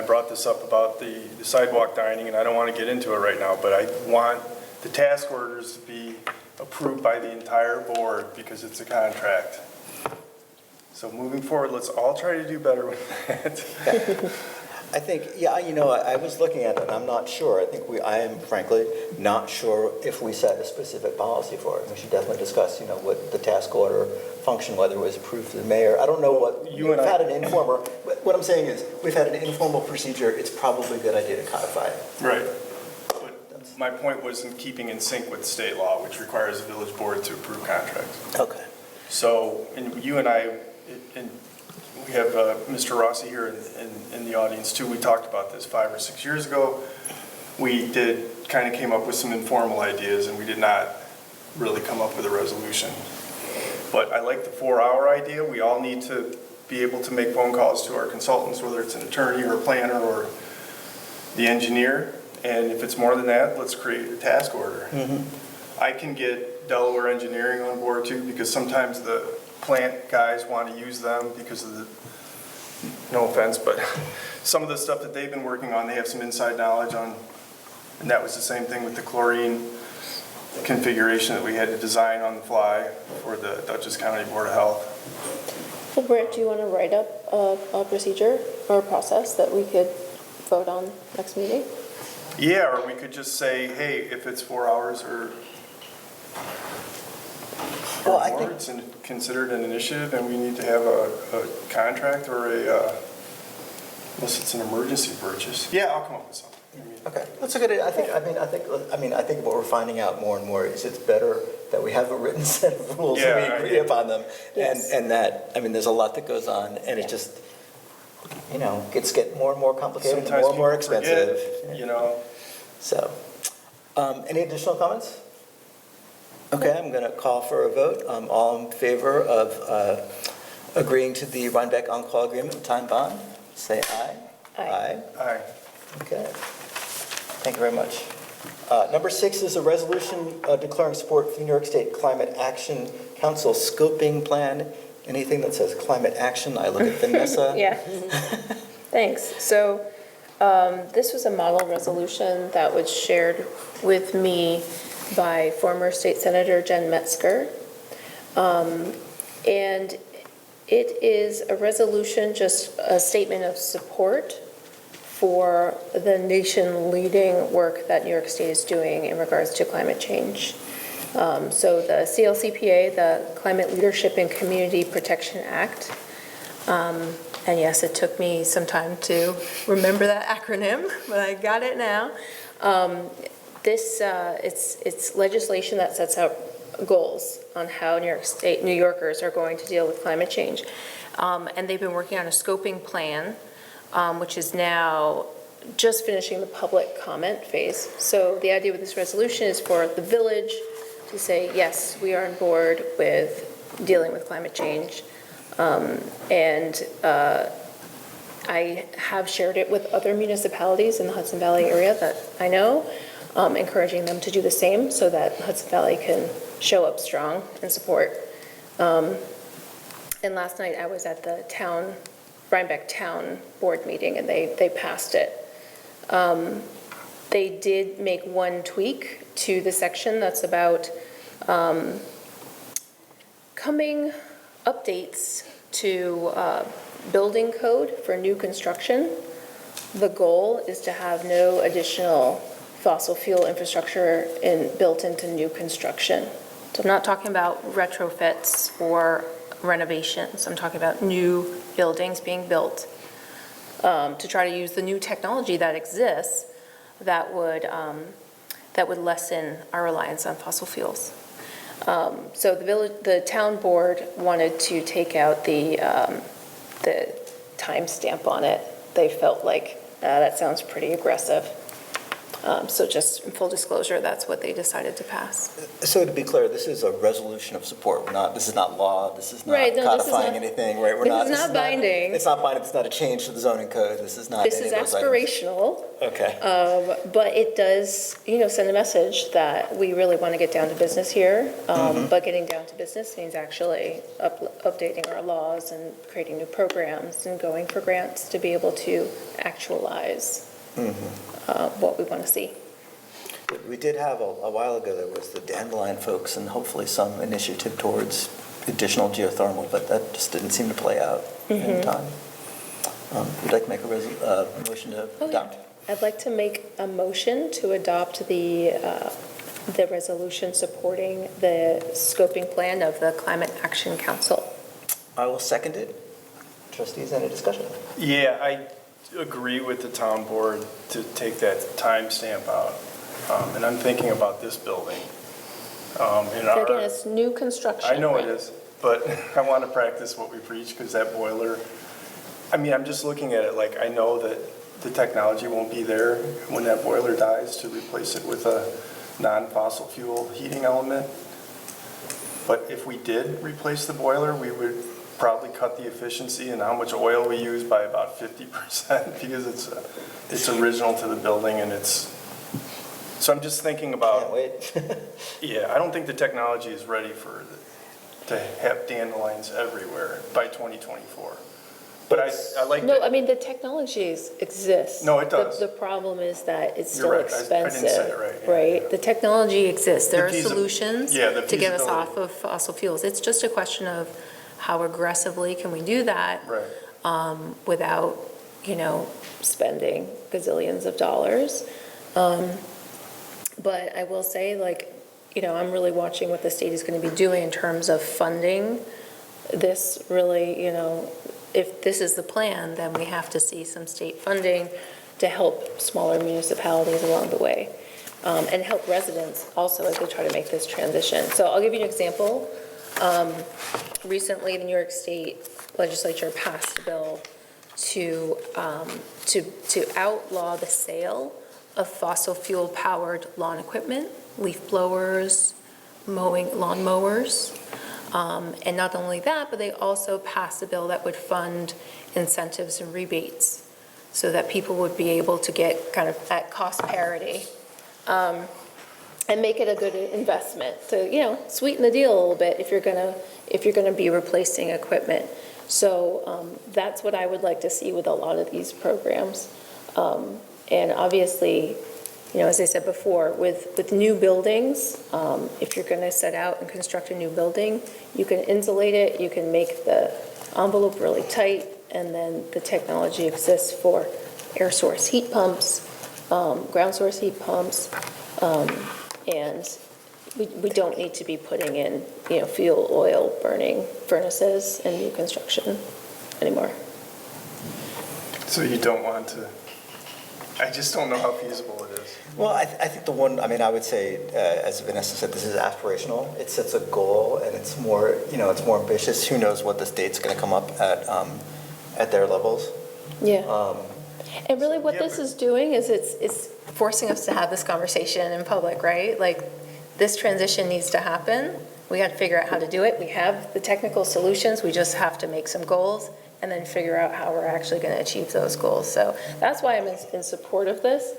brought this up about the sidewalk dining, and I don't want to get into it right now, but I want the task orders to be approved by the entire board because it's a contract. So moving forward, let's all try to do better with that. I think, I was looking at it, and I'm not sure. I am frankly not sure if we set a specific policy for it. We should definitely discuss, what the task order function, whether it was approved through the mayor. I don't know what, we've had an informal, what I'm saying is, we've had an informal procedure. It's probably a good idea to codify it. Right. But my point was in keeping in sync with state law, which requires the village board to approve contracts. Okay. So, and you and I, and we have Mr. Rossi here in the audience too. We talked about this 5 or 6 years ago. We kind of came up with some informal ideas, and we did not really come up with a resolution. But I like the 4-hour idea. We all need to be able to make phone calls to our consultants, whether it's an attorney or a planner or the engineer. And if it's more than that, let's create a task order. Mm-hmm. I can get Delaware Engineering on board too, because sometimes the plant guys want to use them because of the, no offense, but some of the stuff that they've been working on, they have some inside knowledge on. And that was the same thing with the chlorine configuration that we had to design on the fly for the Dutchess County Board of Health. Well, Brent, do you want to write up a procedure or a process that we could vote on next meeting? Yeah, or we could just say, hey, if it's 4 hours or more, it's considered an initiative, and we need to have a contract or unless it's an emergency purchase. Yeah, I'll come up with something. Okay, that's a good idea. I think what we're finding out more and more is it's better that we have a written set of rules and we agree upon them. Yes. And that, there's a lot that goes on, and it just, it's getting more and more complicated, Sometimes more and more people expensive. forget, So, any additional comments? Okay, I'm going to call for a vote. All in favor of agreeing to the Rhinebeck on-call agreement with Ty and Bond, say aye. Aye. Aye. Okay. Thank you very much. Number 6 is a resolution declaring support for the New York State Climate Action Council scoping plan. Anything that says climate action, I look at Vanessa. Yeah. Thanks. So this was a model resolution that was shared with me by former State Senator Jen Metzger. And it is a resolution, just a statement of support for the nation-leading work that New York State is doing in regards to climate change. So the CLCPA, the Climate Leadership and Community Protection Act, and yes, it took me some time to remember that acronym, but I got it now. It's legislation that sets out goals on how New Yorkers are going to deal with climate change. And they've been working on a scoping plan, which is now just finishing the public comment phase. So the idea with this resolution is for the village to say, yes, we are on board with dealing with climate change. I have shared it with other municipalities in the Hudson Valley area that I know, encouraging them to do the same so that Hudson Valley can show up strong and support. And last night I was at the Rhinebeck Town Board meeting, and they passed it. They did make one tweak to the section that's about coming updates to building code for new construction. The goal is to have no additional fossil fuel infrastructure built into new construction. So I'm not talking about retrofits or renovations. I'm talking about new buildings being built to try to use the new technology that exists that would lessen our reliance on fossil fuels. So the town board wanted to take out the timestamp on it. They felt like that sounds pretty aggressive. So just in full disclosure, that's what they decided to pass. So to be clear, this is a resolution of support. This is not law, this is not Right, no, this is codifying not- anything, right? this is not binding. It's not binding, it's not a change to the zoning code, this is not This any is of those items. aspirational, Okay. but it does, send a message that we really want to get down to business here. But getting down to business means actually updating our laws and creating new programs and going for grants to be able to actualize what we want to see. We did have, a while ago, there was the dandelion folks and hopefully some initiative towards additional geothermal, but that just didn't seem to play out in time. Would you like to make a motion to adopt? I'd like to make a motion to adopt the resolution supporting the scoping plan of the Climate Action Council. I will second it. Trustees, any discussion? Yeah, I agree with the town board to take that timestamp out. And I'm thinking about this building. Again, it's new construction. I know it right? is, but I want to practice what we preach because that boiler, I'm just looking at it like I know that the technology won't be there when that boiler dies to replace it with a non-fossil fuel heating element. But if we did replace the boiler, we would probably cut the efficiency and how much oil we use by about 50% because it's original to the building and so I'm just thinking about. Can't wait. Yeah, I don't think the technology is ready to have dandelions everywhere by 2024. But I like No, that. the technologies exist. No, it does. The problem is that it's You're still right. I didn't expensive. say it right. Yeah, Right? The technology exists. There are The solutions yeah, the to get us feasibility. off of fossil fuels. It's just a question of how aggressively can we do that Right. without, spending gazillions of dollars. But I will say, I'm really watching what the state is going to be doing in terms of funding this really, if this is the plan, then we have to see some state funding to help smaller municipalities along the way, and help residents also as they try to make this transition. So I'll give you an example. Recently, the New York State Legislature passed a bill to outlaw the sale of fossil fuel powered lawn equipment, leaf blowers, lawn mowers. And not only that, but they also passed a bill that would fund incentives and rebates so that people would be able to get kind of at cost parity and make it a good investment to, sweeten the deal a little bit if you're gonna be replacing equipment. So that's what I would like to see with a lot of these programs. And obviously, as I said before, with new buildings, if you're going to set out and construct a new building, you can insulate it, you can make the envelope really tight, and then the technology exists for air source heat pumps, ground source heat pumps, and we don't need to be putting in, fuel oil burning furnaces in new construction anymore. So you don't want to, I just don't know how feasible it is. Well, I think the one, I would say, as Vanessa said, this is aspirational. It sets a goal and it's more, it's more ambitious. Who knows what the state's going to come up at their levels. Yeah. And really what Yeah, this but- is doing is it's forcing us to have this conversation in public, right? Like, this transition needs to happen. We got to figure out how to do it. We have the technical solutions. We just have to make some goals and then figure out how we're actually going to achieve those goals. So that's why I'm in support of this.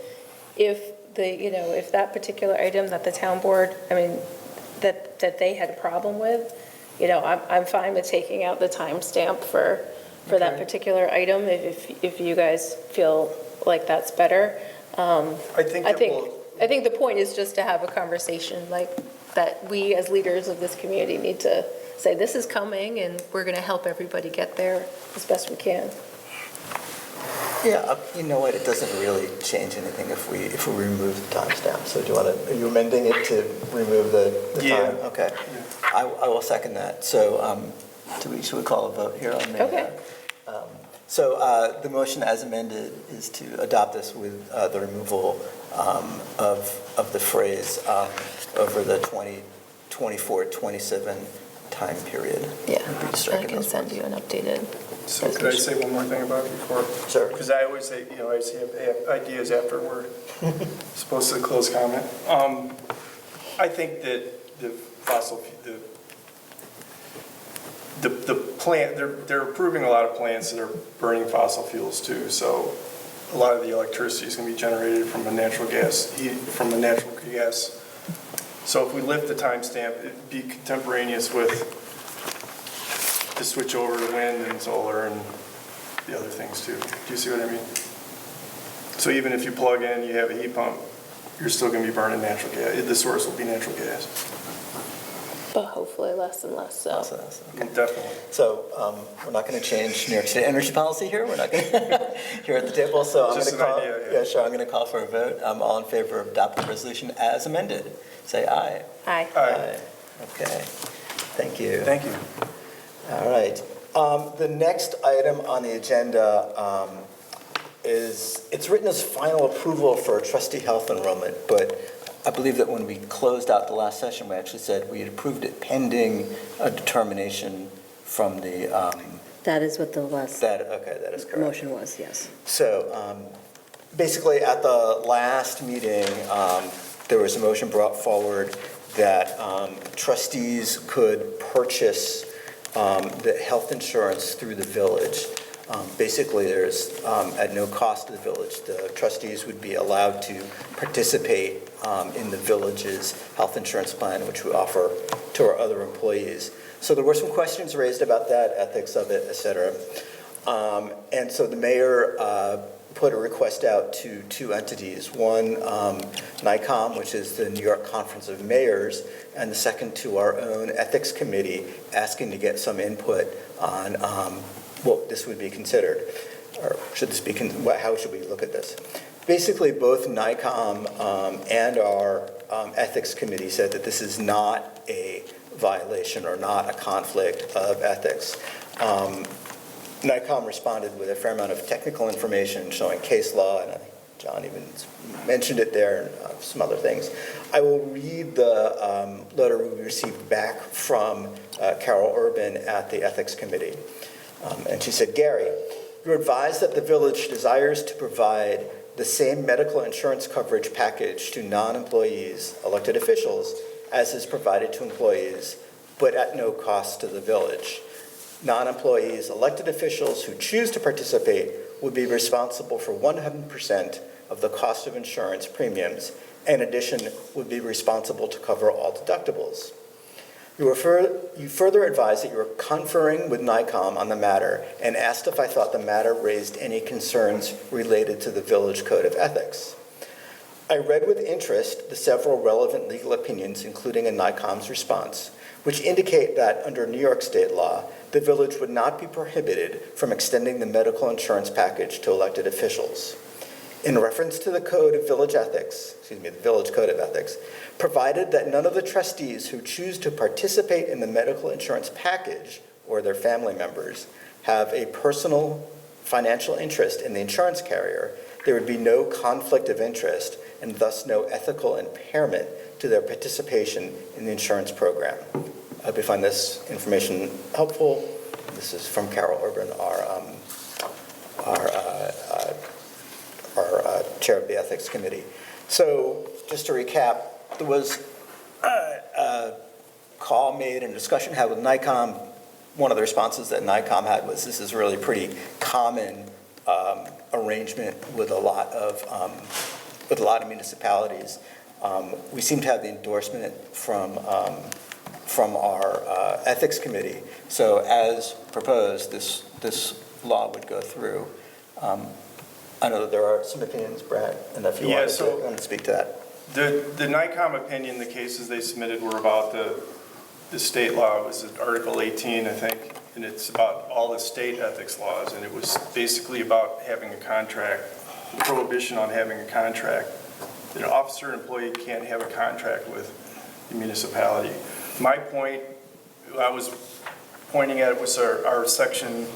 If if that particular item that the town board, that they had a problem with, I'm fine with taking out the timestamp for that Okay. particular item if you guys feel like that's better. I think I that think, will, I think the point is just to have a conversation like that we as leaders of this community need to say, this is coming and we're going to help everybody get there as best we can. Yeah, you know what, it doesn't really change anything if we remove the timestamp. So do you want to, are you amending it to remove the Yeah. time? Okay. I will second that. So should we call a vote here on the? Okay. So the motion as amended is to adopt this with the removal of the phrase over the 2024-27 time period. Yeah, We'd be I striking can those send words. you an updated. so could I say one more thing about it before? Sure. Because I always say, I always have ideas after we're supposed to close comment. I think that the fossil, the plant, they're approving a lot of plants that are burning fossil fuels too. So a lot of the electricity is going to be generated from a natural gas. So if we lift the timestamp, it'd be contemporaneous with the switch over to wind and solar and the other things too. Do you see what I mean? So even if you plug in, you have a heat pump, you're still going to be burning natural gas. The source will be natural gas. But hopefully less and less so. Okay. Definitely. So we're not going to change New York State energy policy here. We're not going to, here at the table. So I'm Just going to an call, idea, yeah. sure, I'm going to call for a vote. All in favor of adopting the resolution as amended, say aye. Aye. Aye. Okay, thank you. Thank you. All right. The next item on the agenda is, it's written as final approval for trustee health enrollment, but I believe that when we closed out the last session, we actually said we had approved it pending a determination from the, That is what the last that is correct. motion was, yes. So basically, at the last meeting, there was a motion brought forward that trustees could purchase the health insurance through the village. Basically, there's, at no cost to the village, the trustees would be allowed to participate in the village's health insurance plan, which we offer to our other employees. So there were some questions raised about that, ethics of it, et cetera. And so the mayor put a request out to two entities. One, NICOM, which is the New York Conference of Mayors, and the second to our own ethics committee, asking to get some input on what this would be considered, or should this be, how should we look at this? Basically, both NICOM and our ethics committee said that this is not a violation or not a conflict of ethics. NICOM responded with a fair amount of technical information showing case law, and I think John even mentioned it there, and some other things. I will read the letter we received back from Carol Urban at the Ethics Committee. And she said, Gary, you're advised that the village desires to provide the same medical insurance coverage package to non-employees, elected officials, as is provided to employees, but at no cost to the village. Non-employees, elected officials who choose to participate would be responsible for 100% of the cost of insurance premiums. In addition, would be responsible to cover all deductibles. You further advised that you were conferring with NICOM on the matter and asked if I thought the matter raised any concerns related to the Village Code of Ethics. I read with interest the several relevant legal opinions, including in NICOM's response, which indicate that under New York state law, the village would not be prohibited from extending the medical insurance package to elected officials. In reference to the Code of Village Ethics, the Village Code of Ethics, provided that none of the trustees who choose to participate in the medical insurance package or their family members have a personal financial interest in the insurance carrier, there would be no conflict of interest and thus no ethical impairment to their participation in the insurance program. I hope you find this information helpful. This is from Carol Urban, our chair of the Ethics Committee. So just to recap, there was a call made and discussion had with NICOM. One of the responses that NICOM had was this is really pretty common arrangement with a lot of municipalities. We seem to have the endorsement from our ethics committee. So as proposed, this law would go through. I know that there are some opinions, Brad, and if you Yeah, wanted so- to speak to that. The NICOM opinion, the cases they submitted were about the state law, it was Article 18, I think, and it's about all the state ethics laws, and it was basically about having a contract, prohibition on having a contract. That an officer and employee can't have a contract with the municipality. My point, I was pointing at was our section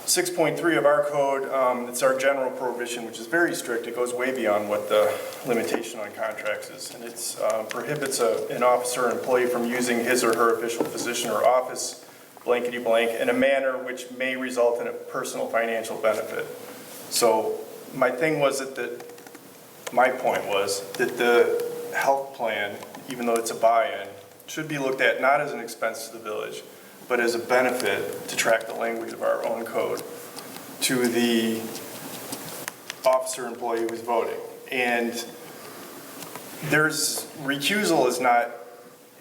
6.3 of our code. It's our general prohibition, which is very strict. It goes way beyond what the limitation on contracts is. And it prohibits an officer or employee from using his or her official position or office, blankety blank, in a manner which may result in a personal financial benefit. So my thing was my point was that the health plan, even though it's a buy-in, should be looked at not as an expense to the village, but as a benefit, to track the language of our own code, to the officer employee who's voting. And recusal is not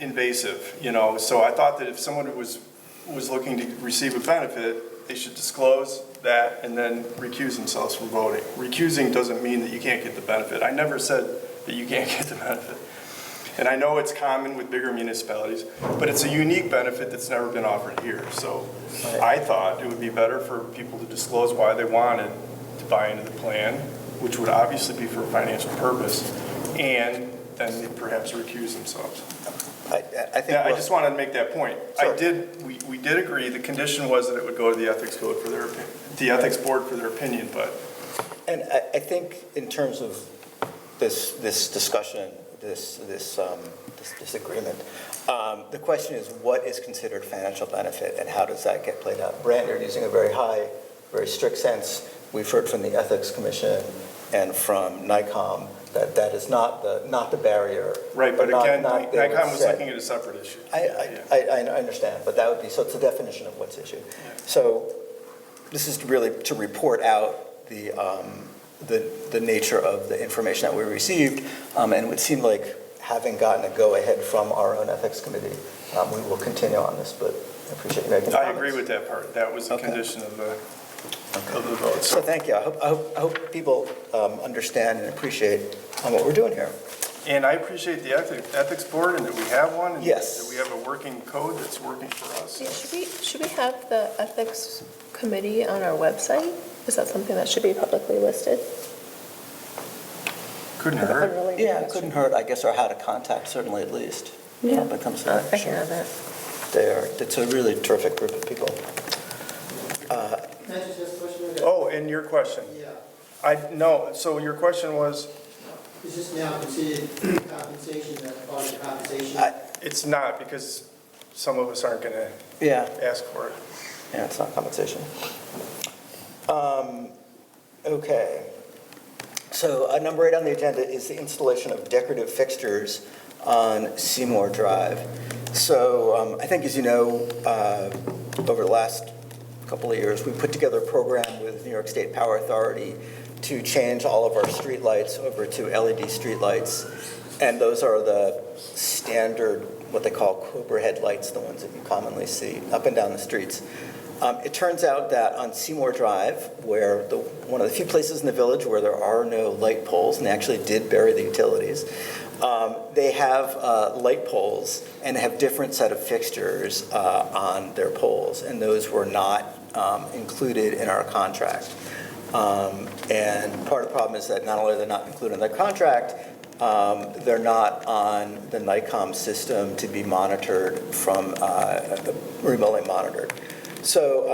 invasive, so I thought that if someone was looking to receive a benefit, they should disclose that and then recuse themselves from voting. Recusing doesn't mean that you can't get the benefit. I never said that you can't get the benefit. And I know it's common with bigger municipalities, but it's a unique benefit that's never been offered here. So I thought it would be better for people to disclose why they wanted to buy into the plan, which would obviously be for a financial purpose, and then perhaps recuse themselves. I think. Yeah, I just wanted to make that point. Sure. We did agree, the condition was that it would go to the ethics code for their opinion, the ethics board for their opinion, but. And I think in terms of this discussion, this agreement, the question is what is considered financial benefit and how does that get played out? Brand, you're using a very high, very strict sense. We've heard from the Ethics Commission and from NICOM that is not the barrier. Right, but again, they NICOM was said. looking at a separate issue. I understand, but that would be, so it's a definition of what's issued. So this is really to report out the nature of the information that we received, and it would seem like having gotten a go-ahead from our own ethics committee, we will continue on this, but I appreciate you making comments. I agree with that part. That was the Okay. condition of the vote. So thank you. I hope people understand and appreciate what we're doing here. And I appreciate the ethics board and that we have one. And Yes. that we have a working code that's working for us. Yeah, should we have the ethics committee on our website? Is that something that should be publicly listed? Couldn't hurt. Unrelated Yeah, it question. couldn't hurt, I guess, or how to contact, certainly at least. Yeah. When it comes to I that. can Sure. have that. It's a really terrific group of people. Can I just ask a question? Oh, and your question. Yeah. No, so your question was, Is this now considered compensation, part of the compensation? it's not because some of us aren't going to Yeah. ask for it. Yeah, it's not compensation. Okay. So number 8 on the agenda is the installation of decorative fixtures on Seymour Drive. So I think, as you know, over the last couple of years, we put together a program with New York State Power Authority to change all of our streetlights over to LED streetlights. And those are the standard, what they call Cobra headlights, the ones that you commonly see up and down the streets. It turns out that on Seymour Drive, where one of the few places in the village where there are no light poles, and they actually did bury the utilities, they have light poles and have different set of fixtures on their poles, and those were not included in our contract. And part of the problem is that not only are they not included in the contract, they're not on the NICOM system to be monitored from remotely monitored. So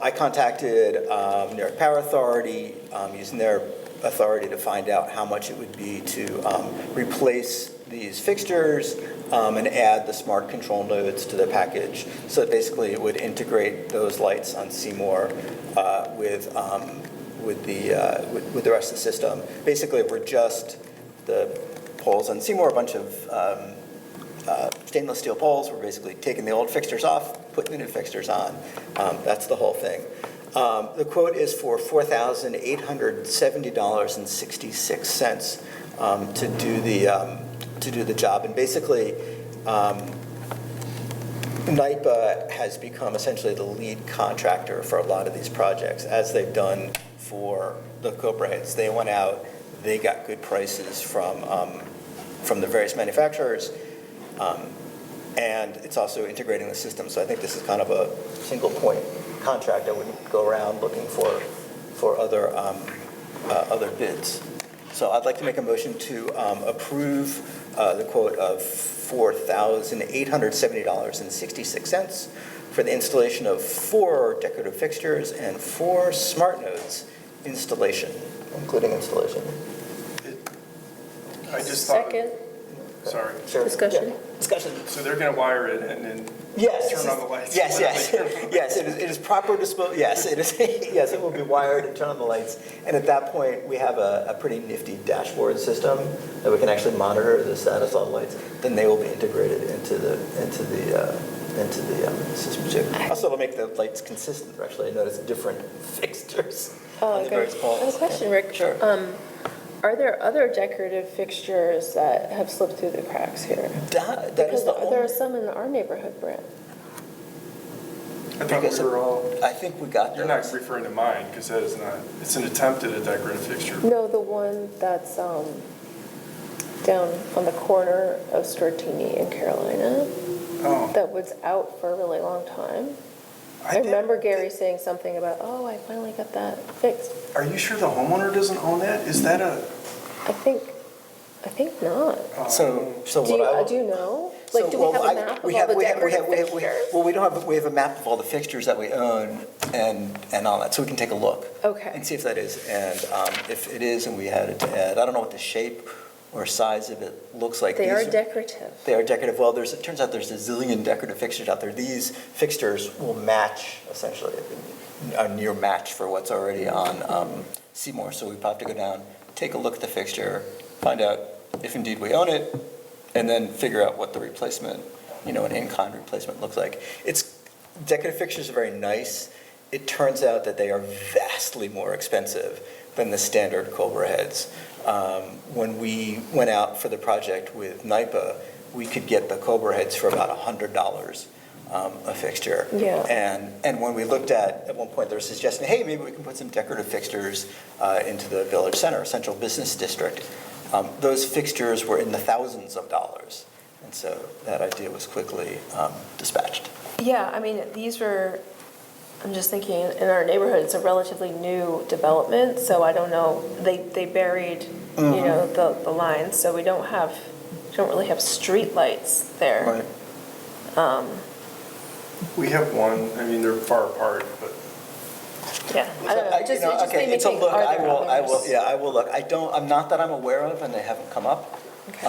I contacted New York Power Authority, using their authority to find out how much it would be to replace these fixtures and add the smart control nodes to the package. So basically it would integrate those lights on Seymour with the rest of the system. Basically, we're just the poles on Seymour, a bunch of stainless steel poles. We're basically taking the old fixtures off, putting the new fixtures on. That's the whole thing. The quote is for $4,870.66 to do the job. And basically, NYPA has become essentially the lead contractor for a lot of these projects, as they've done for the Cobra heads. They went out, they got good prices from the various manufacturers, and it's also integrating the system. So I think this is kind of a single point contract. I wouldn't go around looking for other bids. So I'd like to make a motion to approve the quote of $4,870.66 for the installation of 4 decorative fixtures and 4 smart nodes installation, including installation. I just thought, Second, sorry. Sure. Discussion? Yeah. Discussion. So they're going to wire it and then Yes. turn on the lights? Yes, yes. Yes, it is proper disposal, yes, it is, yes, it will be wired and turn on the lights. And at that point, we have a pretty nifty dashboard system that we can actually monitor the status of the lights. Then they will be integrated into the system too. Also, it'll make the lights consistent, actually. I noticed different fixtures on the various I poles. have a question, Rick. Sure. Are there other decorative fixtures that have slipped through the cracks here? That is Because the there are only, some in our neighborhood, Brent. I thought we were all, I think we got you're not those. referring to mine, because that is not, it's an attempt at a decorative fixture. No, the one that's down on the corner of Stortini and Carolina Oh. that was out for a really long time. I did- remember Gary saying something about, oh, I finally got that fixed. Are you sure the homeowner doesn't own that? Is that a? I think not. So Do what you, I will. do you know? Like, do we have a map of all the decorative fixtures? Well, we don't have, we have a map of all the fixtures that we own and all that, so we can take a look. Okay. And see if that is, and if it is and we had it to add, I don't know what the shape or size of it looks like. They are These decorative. They are decorative. Well, it turns out there's a zillion decorative fixtures out there. These fixtures will match, essentially, a near match for what's already on Seymour. So we have to go down, take a look at the fixture, find out if indeed we own it, and then figure out what the replacement, an in-kind replacement looks like. Decorative fixtures are very nice. It turns out that they are vastly more expensive than the standard Cobra heads. When we went out for the project with NIPA, we could get the Cobra heads for about $100 a fixture. Yeah. And when we looked at one point, there was a suggestion, hey, maybe we can put some decorative fixtures into the village center, central business district. Those fixtures were in the thousands of dollars. And so that idea was quickly dispatched. Yeah, I mean, these were, I'm just thinking, in our neighborhood, it's a relatively new development, so I don't know, they buried, the lines, so we don't really have street lights there. Right. We have one, I mean, they're far apart, but Yeah, I don't know, it just made me It's a think, look. are I there will others? look. Not that I'm aware of, and they haven't come up. Okay.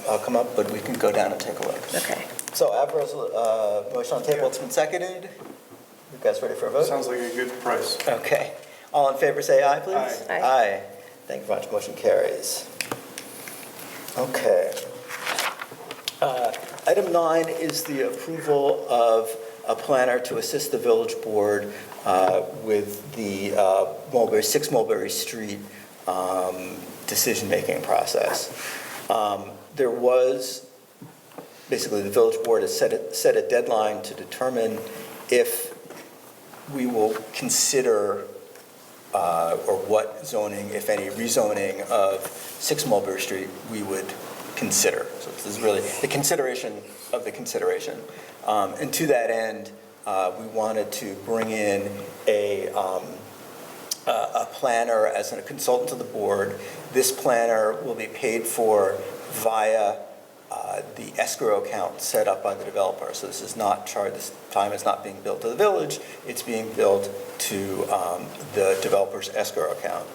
I'll come up, but we can go down and take a look. Okay. So I have a motion on the table. It's been seconded. You guys ready for a vote? sounds like a good price. Okay. All in favor, say aye, please. Aye. Aye. Aye. Thank you very much. Motion carries. Okay. Item 9 is the approval of a planner to assist the village board with the 6 Mulberry Street decision-making process. There was, basically, the village board has set a deadline to determine if we will consider or what zoning, if any, rezoning of 6 Mulberry Street we would consider. So this is really the consideration of the consideration. And to that end, we wanted to bring in a planner as a consultant to the board. This planner will be paid for via the escrow account set up by the developer. So this is not charged, this time is not being billed to the village, it's being billed to the developer's escrow account.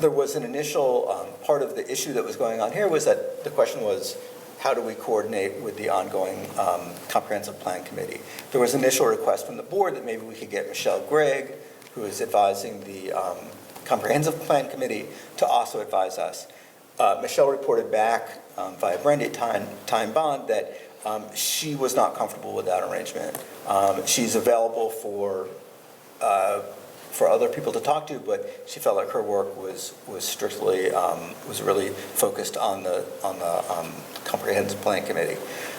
There was an initial, part of the issue that was going on here was that the question was, how do we coordinate with the ongoing comprehensive plan committee? There was an initial request from the board that maybe we could get Michelle Gregg, who is advising the comprehensive plan committee, to also advise us. Michelle reported back via Brandy Time Bond that she was not comfortable with that arrangement. She's available for other people to talk to, but she felt like her work was strictly, was really focused on the comprehensive plan committee.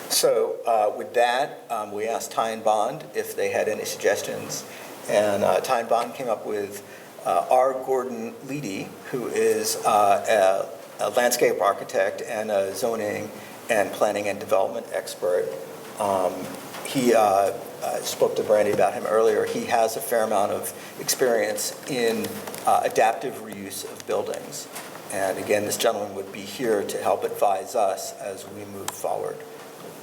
So with that, we asked Time Bond if they had any suggestions, and Time Bond came up with R. Gordon Leedy, who is a landscape architect and a zoning and planning and development expert. He spoke to Brandy about him earlier. He has a fair amount of experience in adaptive reuse of buildings. And again, this gentleman would be here to help advise us as we move forward.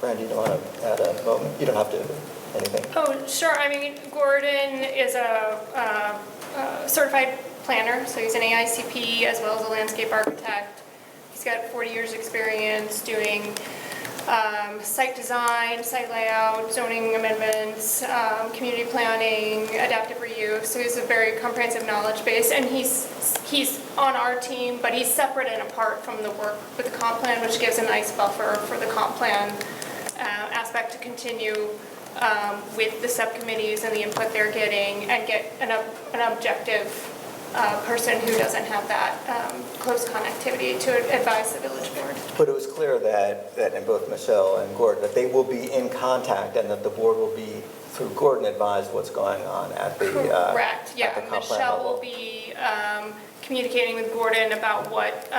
Brandy, do you want to add a moment? You don't have to, anything. Oh, sure. I mean, Gordon is a certified planner, so he's an AICP as well as a landscape architect. He's got 40 years' experience doing site design, site layout, zoning amendments, community planning, adaptive reuse. So he's a very comprehensive knowledge base, and he's on our team, but he's separate and apart from the work with the comp plan, which gives a nice buffer for the comp plan aspect to continue with the subcommittees and the input they're getting, and get an objective person who doesn't have that close connectivity to advise the village board. But it was clear that in both Michelle and Gordon, that they will be in contact and that the board will be, through Gordon, advised what's going on at the Correct, at yeah. the comp plan Michelle level. will be communicating with Gordon about what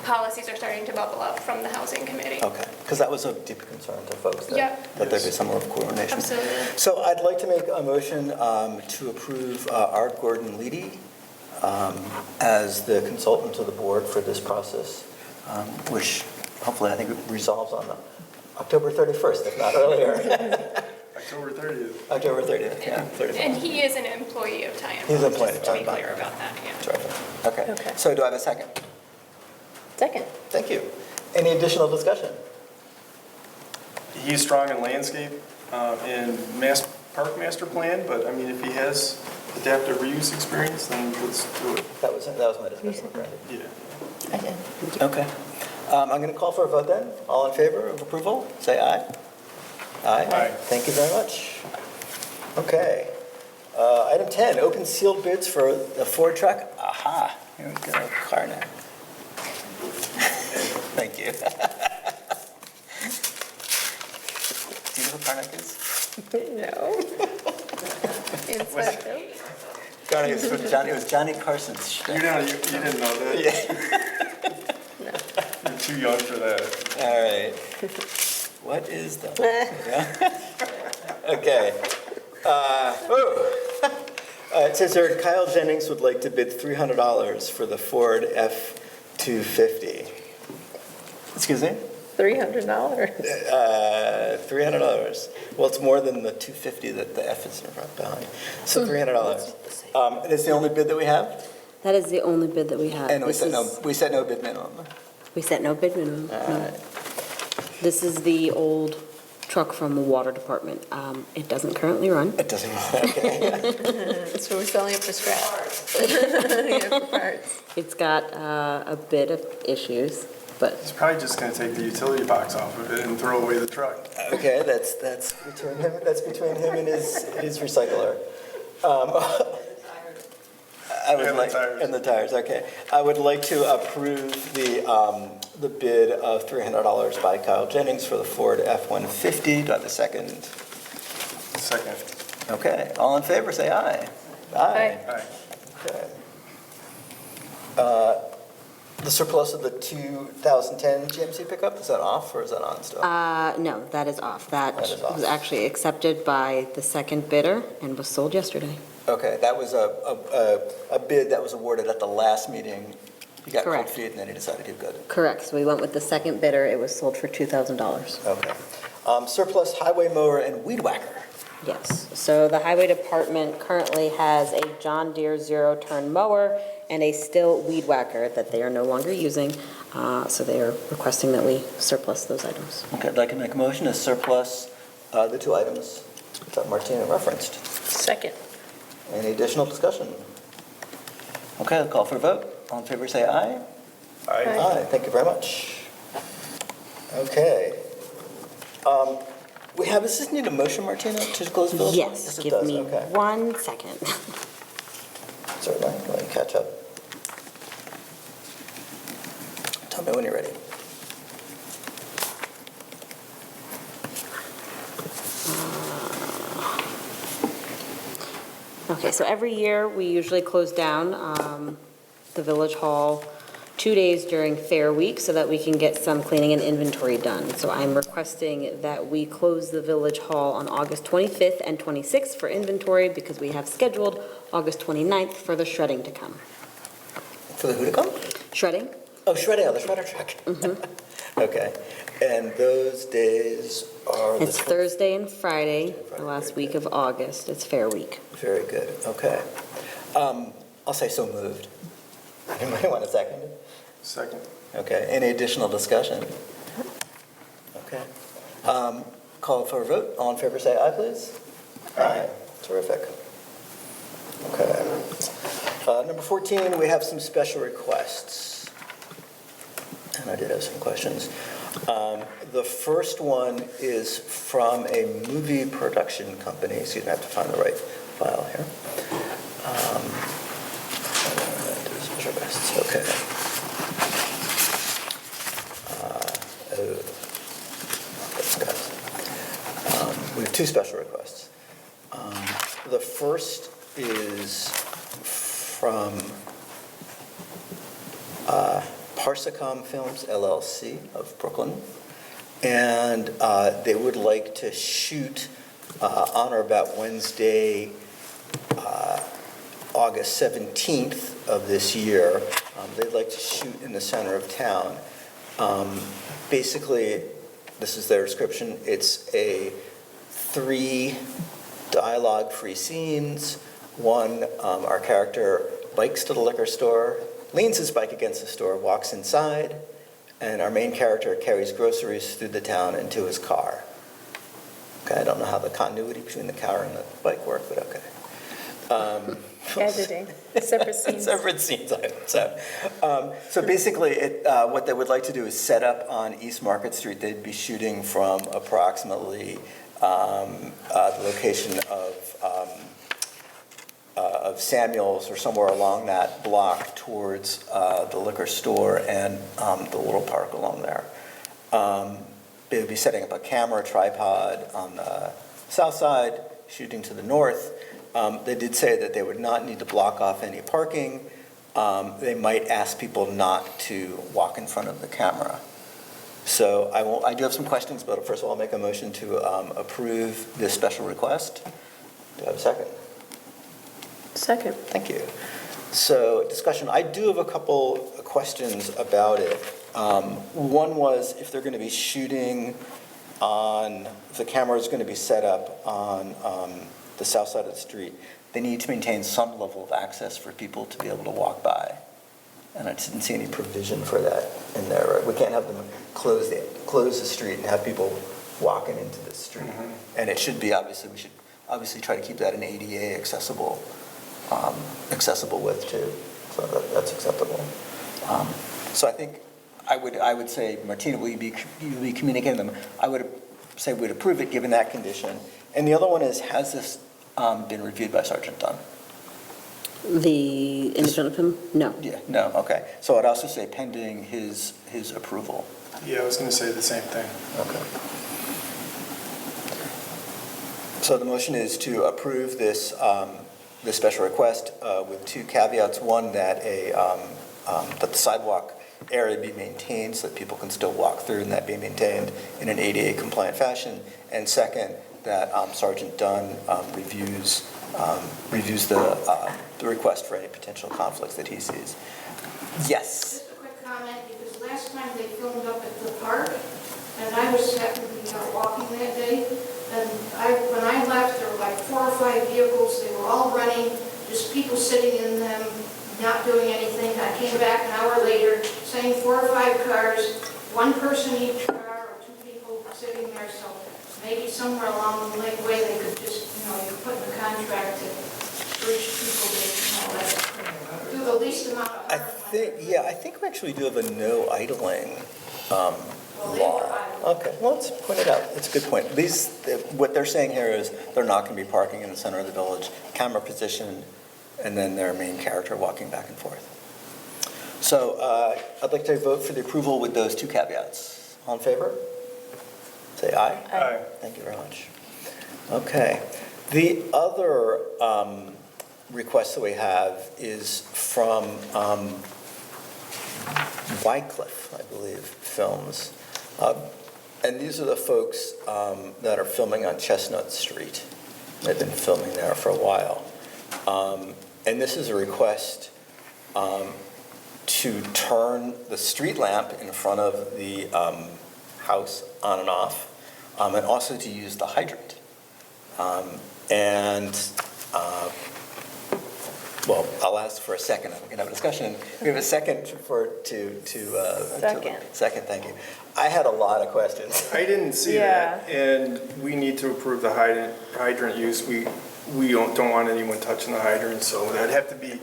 policies are starting to bubble up from the housing committee. Okay, because that was a deep concern to folks, Yeah. that there be some more coordination. Absolutely. So I'd like to make a motion to approve Art Gordon Leedy as the consultant to the board for this process, which hopefully I think resolves on October 31st, if not earlier. October 30th. October 30th, yeah. 31st. And he is an employee of Ty and He's an Bond, employee just of to be Ty and clear Bond. about that, yeah. Terrific. Okay. Okay. So do I have a second? Second. Thank you. Any additional discussion? He's strong in landscape and park master plan, but I mean, if he has adaptive reuse experience, then let's do it. That was my discussion with Brandy. Yeah. I did. Okay. I'm going to call for a vote then. All in favor of approval, say aye. Aye. Aye. Thank you very much. Okay. Item 10, open sealed bids for a Ford truck. Aha, here we go, car now. Thank you. Do you know who Karnak is? No. Inspector. Karnak it was Johnny Carson's. You didn't know that? Yeah. You're too young for that. All right. What is that? Okay. It says here Kyle Jennings would like to bid $300 for the Ford F-250. Excuse me? $300. $300. Well, it's more than the 250 that the F is behind. So $300. And it's the only bid that we have? That is the only bid that we have. And we This set no bid minimum. We set no bid minimum, All no. right. This is the old truck from the water department. It doesn't currently run. It doesn't, okay. So we're selling it for scrap. Yeah, for parts. It's got a bit of issues, but He's probably just gonna take the utility box off of it and throw away the truck. Okay, that's between him and his recycler. I would And the like, tires. and the tires, okay. I would like to approve the bid of $300 by Kyle Jennings for the Ford F-150. Do I have a second? Second. Okay, all in favor, say aye. Aye. Aye. Okay. The surplus of the 2010 GMC pickup, is that off or is that on still? no, that is off. That That is off. was actually accepted by the second bidder and was sold yesterday. Okay, that was a bid that was awarded at the last meeting. He got cold Correct. feet and then he decided he'd go. Correct, so we went with the second bidder. It was sold for $2,000. Okay. Surplus highway mower and weed whacker. Yes, so the highway department currently has a John Deere zero-turn mower and a Stihl weed whacker that they are no longer using, so they are requesting that we surplus those items. Okay, I'd like to make a motion to surplus the two items that Martina referenced. Second. Any additional discussion? Okay, I'll call for a vote. All in favor, say aye. Aye. Aye, thank you very much. Okay. Does this need a motion, Martina, to close Village Hall? Yes, it give does, me okay. 1 second. Certainly, let me catch up. Tell me when you're ready. Okay, so every year, we usually close down the Village Hall 2 days during Fair Week so that we can get some cleaning and inventory done. So I'm requesting that we close the Village Hall on August 25th and 26th for inventory because we have scheduled August 29th for the shredding to come. For the who to come? Shredding? Oh, shredding, on the shredder truck. Okay, and those days are the... It's Thursday and Friday, the last week of August. It's Fair Week. Very good, okay. I'll say so moved. Anybody want a second? Second. Okay, any additional discussion? Okay. Call for a vote. All in favor, say aye, please. Aye. Terrific. Okay. Number 14, we have some special requests. And I did have some questions. The first one is from a movie production company. Excuse me, I have to find the right file here. Special requests, okay. We have two special requests. The first is from Parsicom Films LLC of Brooklyn, and they would like to shoot on or about Wednesday, August 17th of this year. They'd like to shoot in the center of town. Basically, this is their description. It's a 3 dialogue-free scenes. One, our character bikes to the liquor store, leans his bike against the store, walks inside, and our main character carries groceries through the town into his car. Okay, I don't know how the continuity between the car and the bike work, but okay. Editing, separate scenes. Separate scenes. So basically, what they would like to do is set up on East Market Street. They'd be shooting from approximately the location of Samuel's or somewhere along that block towards the liquor store and the little park along there. They would be setting up a camera tripod on the south side, shooting to the north. They did say that they would not need to block off any parking. They might ask people not to walk in front of the camera. So I do have some questions, but first of all, I'll make a motion to approve this special request. Do I have a second? Second. Thank you. So discussion, I do have a couple questions about it. One was if they're going to be shooting on, if the camera is going to be set up on the south side of the street, they need to maintain some level of access for people to be able to walk by. And I didn't see any provision for that in there. Right? We can't have them close the street and have people walking into the street. Mm-hmm. And it should be, we should obviously try to keep that an ADA accessible width too. So that's acceptable. So I think I would say, Martina, will you be communicating them? I would say we'd approve it given that condition. And the other one is, has this been reviewed by Sergeant Dunn? The independent film? No. Yeah, no, okay. So I'd also say pending his approval. Yeah, I was going to say the same thing. Okay. So the motion is to approve this special request with two caveats. One, that that the sidewalk area be maintained so that people can still walk through and that be maintained in an ADA compliant fashion. And second, that Sergeant Dunn reviews the request for any potential conflicts that he sees. Yes? Just a quick comment, because last time they filmed up at the park, and I was happened to be out walking that day, and when I left, there were like 4 or 5 vehicles, they were all running, just people sitting in them, not doing anything. I came back an hour later, saying 4 or 5 cars, 1 person each car, or 2 people sitting there, so maybe somewhere along the way they could just, you could put in the contract to urge people to, do the least amount of harm. I think we actually do have a no idling Well, they law. were idling. Okay, well, let's point it out. It's a good point. What they're saying here is they're not going to be parking in the center of the village, camera position, and then their main character walking back and forth. So I'd like to vote for the approval with those 2 caveats. All in favor? Say aye. Aye. Thank you very much. Okay. The other request that we have is from Wycliffe, I believe, Films. And these are the folks that are filming on Chestnut Street. They've been filming there for a while. And this is a request to turn the street lamp in front of the house on and off, and also to use the hydrant. Well, I'll ask for a second, we can have a discussion. We have a second Second, thank you. I had a lot of questions. I didn't see that, and we need to approve the hydrant use. We don't want anyone touching the hydrant, so that'd have to be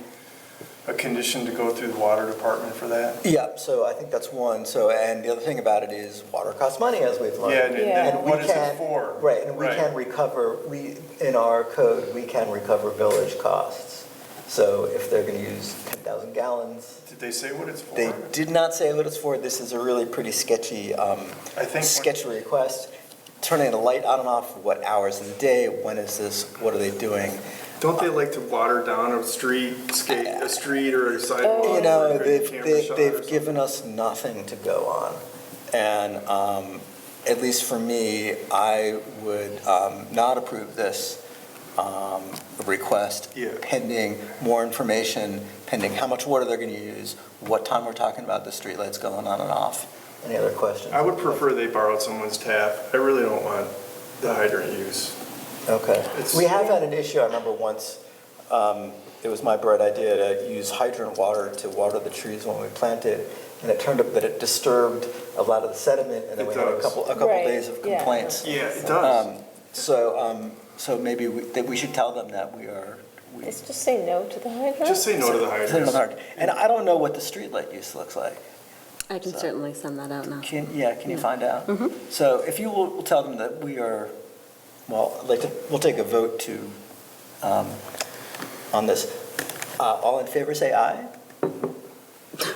a condition to go through the water department for that. Yeah, so I think that's one. So, and the other thing about it is water costs money, as we've learned. Yeah, and we what is can- it for? Right, and we can recover, in our code, we can recover village costs. So if they're going to use 10,000 gallons. Did they say what it's for? They did not say what it's for. This is a really pretty sketchy, sketchy request. Turning the light on and off, what hours of the day, when is this, what are they doing? Don't they like to water down a street or a sidewalk? You know, or a camera shot or they've something? given us nothing to go on. And at least for me, I would not approve this request pending more information, pending how much water they're going to use, what time we're talking about the streetlights going on and off. Any other questions? I would prefer they borrowed someone's tap. I really don't want the hydrant use. Okay. We have had an issue, I remember once, it was my bright idea to use hydrant water to water the trees when we planted, and it turned up that it disturbed a lot of the sediment, and then we had a couple days of complaints. Yeah, it does. So maybe that we should tell them that we are. Let's just say no to the hydrant? Just say no to the Say no to the hydrant. hydrant. And I don't know what the streetlight use looks like. I can So- certainly send that out now. Can you find out? So if you will tell them that we are, well, we'll take a vote to, on this. All in favor, say aye.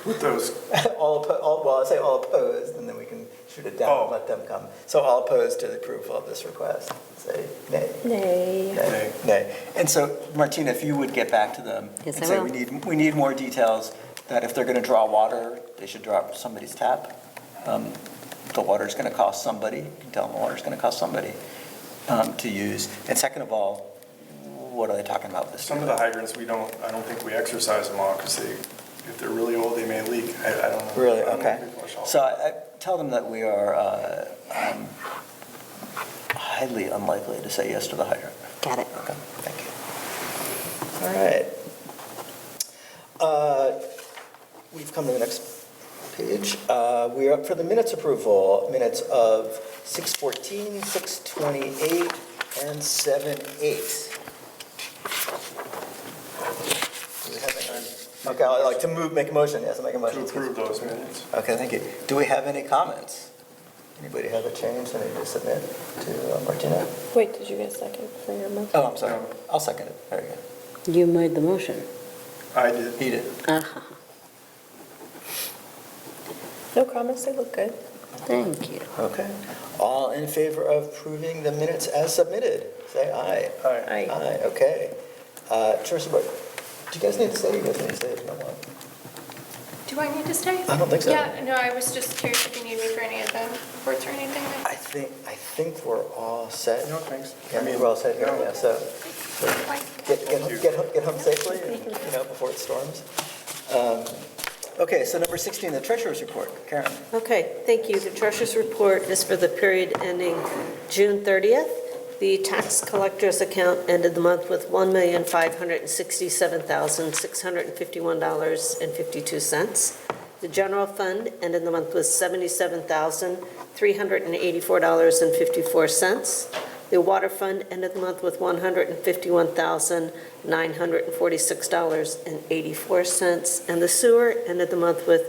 With those, Well, I say all opposed, and then we can shoot it down and let them come. So all opposed to the approval of this request, say nay. Nay. Nay. And so, Martina, if you would get back to them Yes, and I say will. we need more details, that if they're going to draw water, they should draw somebody's tap. The water's going to cost somebody. You can tell them the water's going to cost somebody to use. And second of all, what are they talking about with this? some of the hydrants, I don't think we exercise them all because if they're really old, they may leak. I don't know. Really? I don't know Okay. if we flush all So I tell them that we are highly unlikely to say yes to the hydrant. Got it. Okay, thank you. All right. We've come to the next page. We're up for the minutes approval, minutes of 6:14, 6:28, and 7:8. Do we have any? Okay, I'd like to make a motion, yes, I'll make a To motion. approve those minutes. Okay, thank you. Do we have any comments? Anybody have a change they need to submit to Martina? Wait, did you get a second for your motion? Oh, I'm sorry. I'll second it. There you go. You made the motion. I did. He did. No comments, they look good. Thank you. Okay. All in favor of approving the minutes as submitted? Say aye. Aye. Aye, okay. Trustee Burke, do you guys need to stay? You guys need to stay if you don't want. Do I need to stay? I don't think so. Yeah, no, I was just curious if you need me for any of the reports or anything. I think we're all set. No, thanks. Yeah, we're all set here, no. yeah, so Like, get home safely, before it storms. Okay, so number 16, the treasurer's report. Karen. Okay, thank you. The treasurer's report is for the period ending June 30th. The tax collector's account ended the month with $1,567,651.52. The general fund ended the month with $77,384.54. The water fund ended the month with $151,946.84. And the sewer ended the month with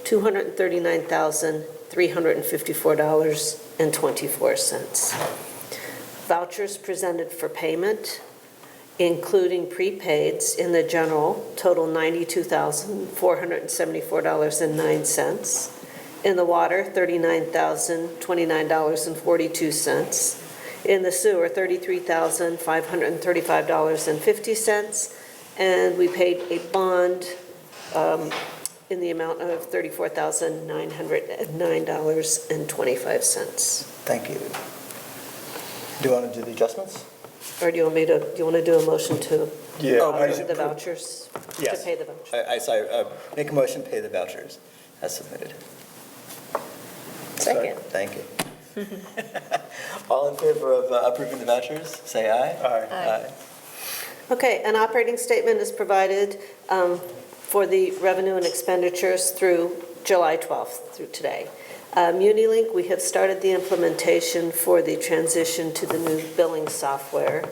$239,354.24. Vouchers presented for payment, including prepaids in the general, total $92,474.09. In the water, $39,029.42. In the sewer, $33,535.50. and we paid a bond in the amount of $34,909.25. Thank you. Do you want to do the adjustments? Or do you want to do a motion to Yeah. authorize the vouchers? Yes. To pay the vouchers? Make a motion, pay the vouchers as submitted. Second. Thank you. All in favor of approving the vouchers, say aye. Aye. Okay, an operating statement is provided for the revenue and expenditures through July 12th, through today. MuniLink, we have started the implementation for the transition to the new billing software.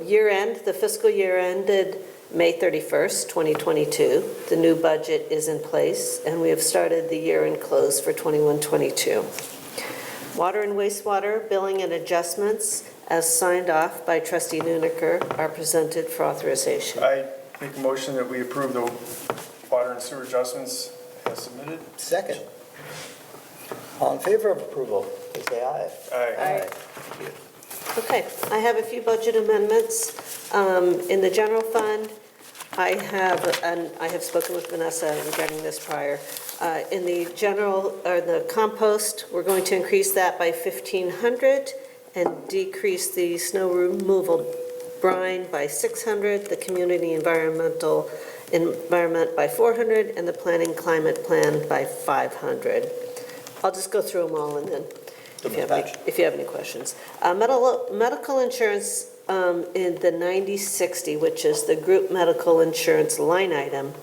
Year end, the fiscal year ended May 31st, 2022. The new budget is in place, and we have started the year-end close for 21-22. Water and wastewater billing and adjustments, as signed off by Trustee Nuneker, are presented for authorization. I make a motion that we approve the water and sewer adjustments as submitted. Second. All in favor of approval, please say aye. Aye. Thank you. Okay, I have a few budget amendments. In the general fund, I have spoken with Vanessa regarding this prior. In the general, or the compost, we're going to increase that by $1,500 and decrease the snow removal brine by $600, the community environment by $400, and the planning climate plan by $500. I'll just go through them all and then if you have any questions. Medical insurance in the 9060, which is the group medical insurance line item,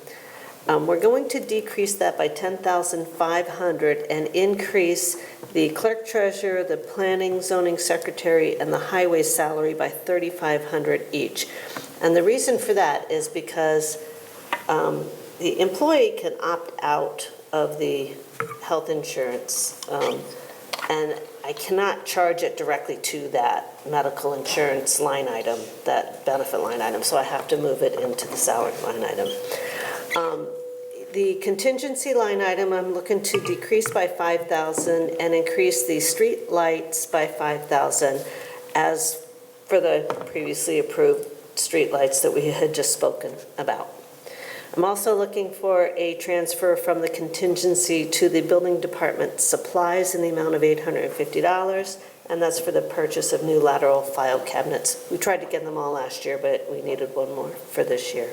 we're going to decrease that by $10,500 and increase the clerk treasurer, the planning zoning secretary, and the highway salary by $3,500 each. And the reason for that is because the employee can opt out of the health insurance, and I cannot charge it directly to that medical insurance line item, that benefit line item, so I have to move it into the salary line item. The contingency line item, I'm looking to decrease by $5,000 and increase the street lights by $5,000 as for the previously approved street lights that we had just spoken about. I'm also looking for a transfer from the contingency to the building department supplies in the amount of $850, and that's for the purchase of new lateral file cabinets. We tried to get them all last year, but we needed one more for this year.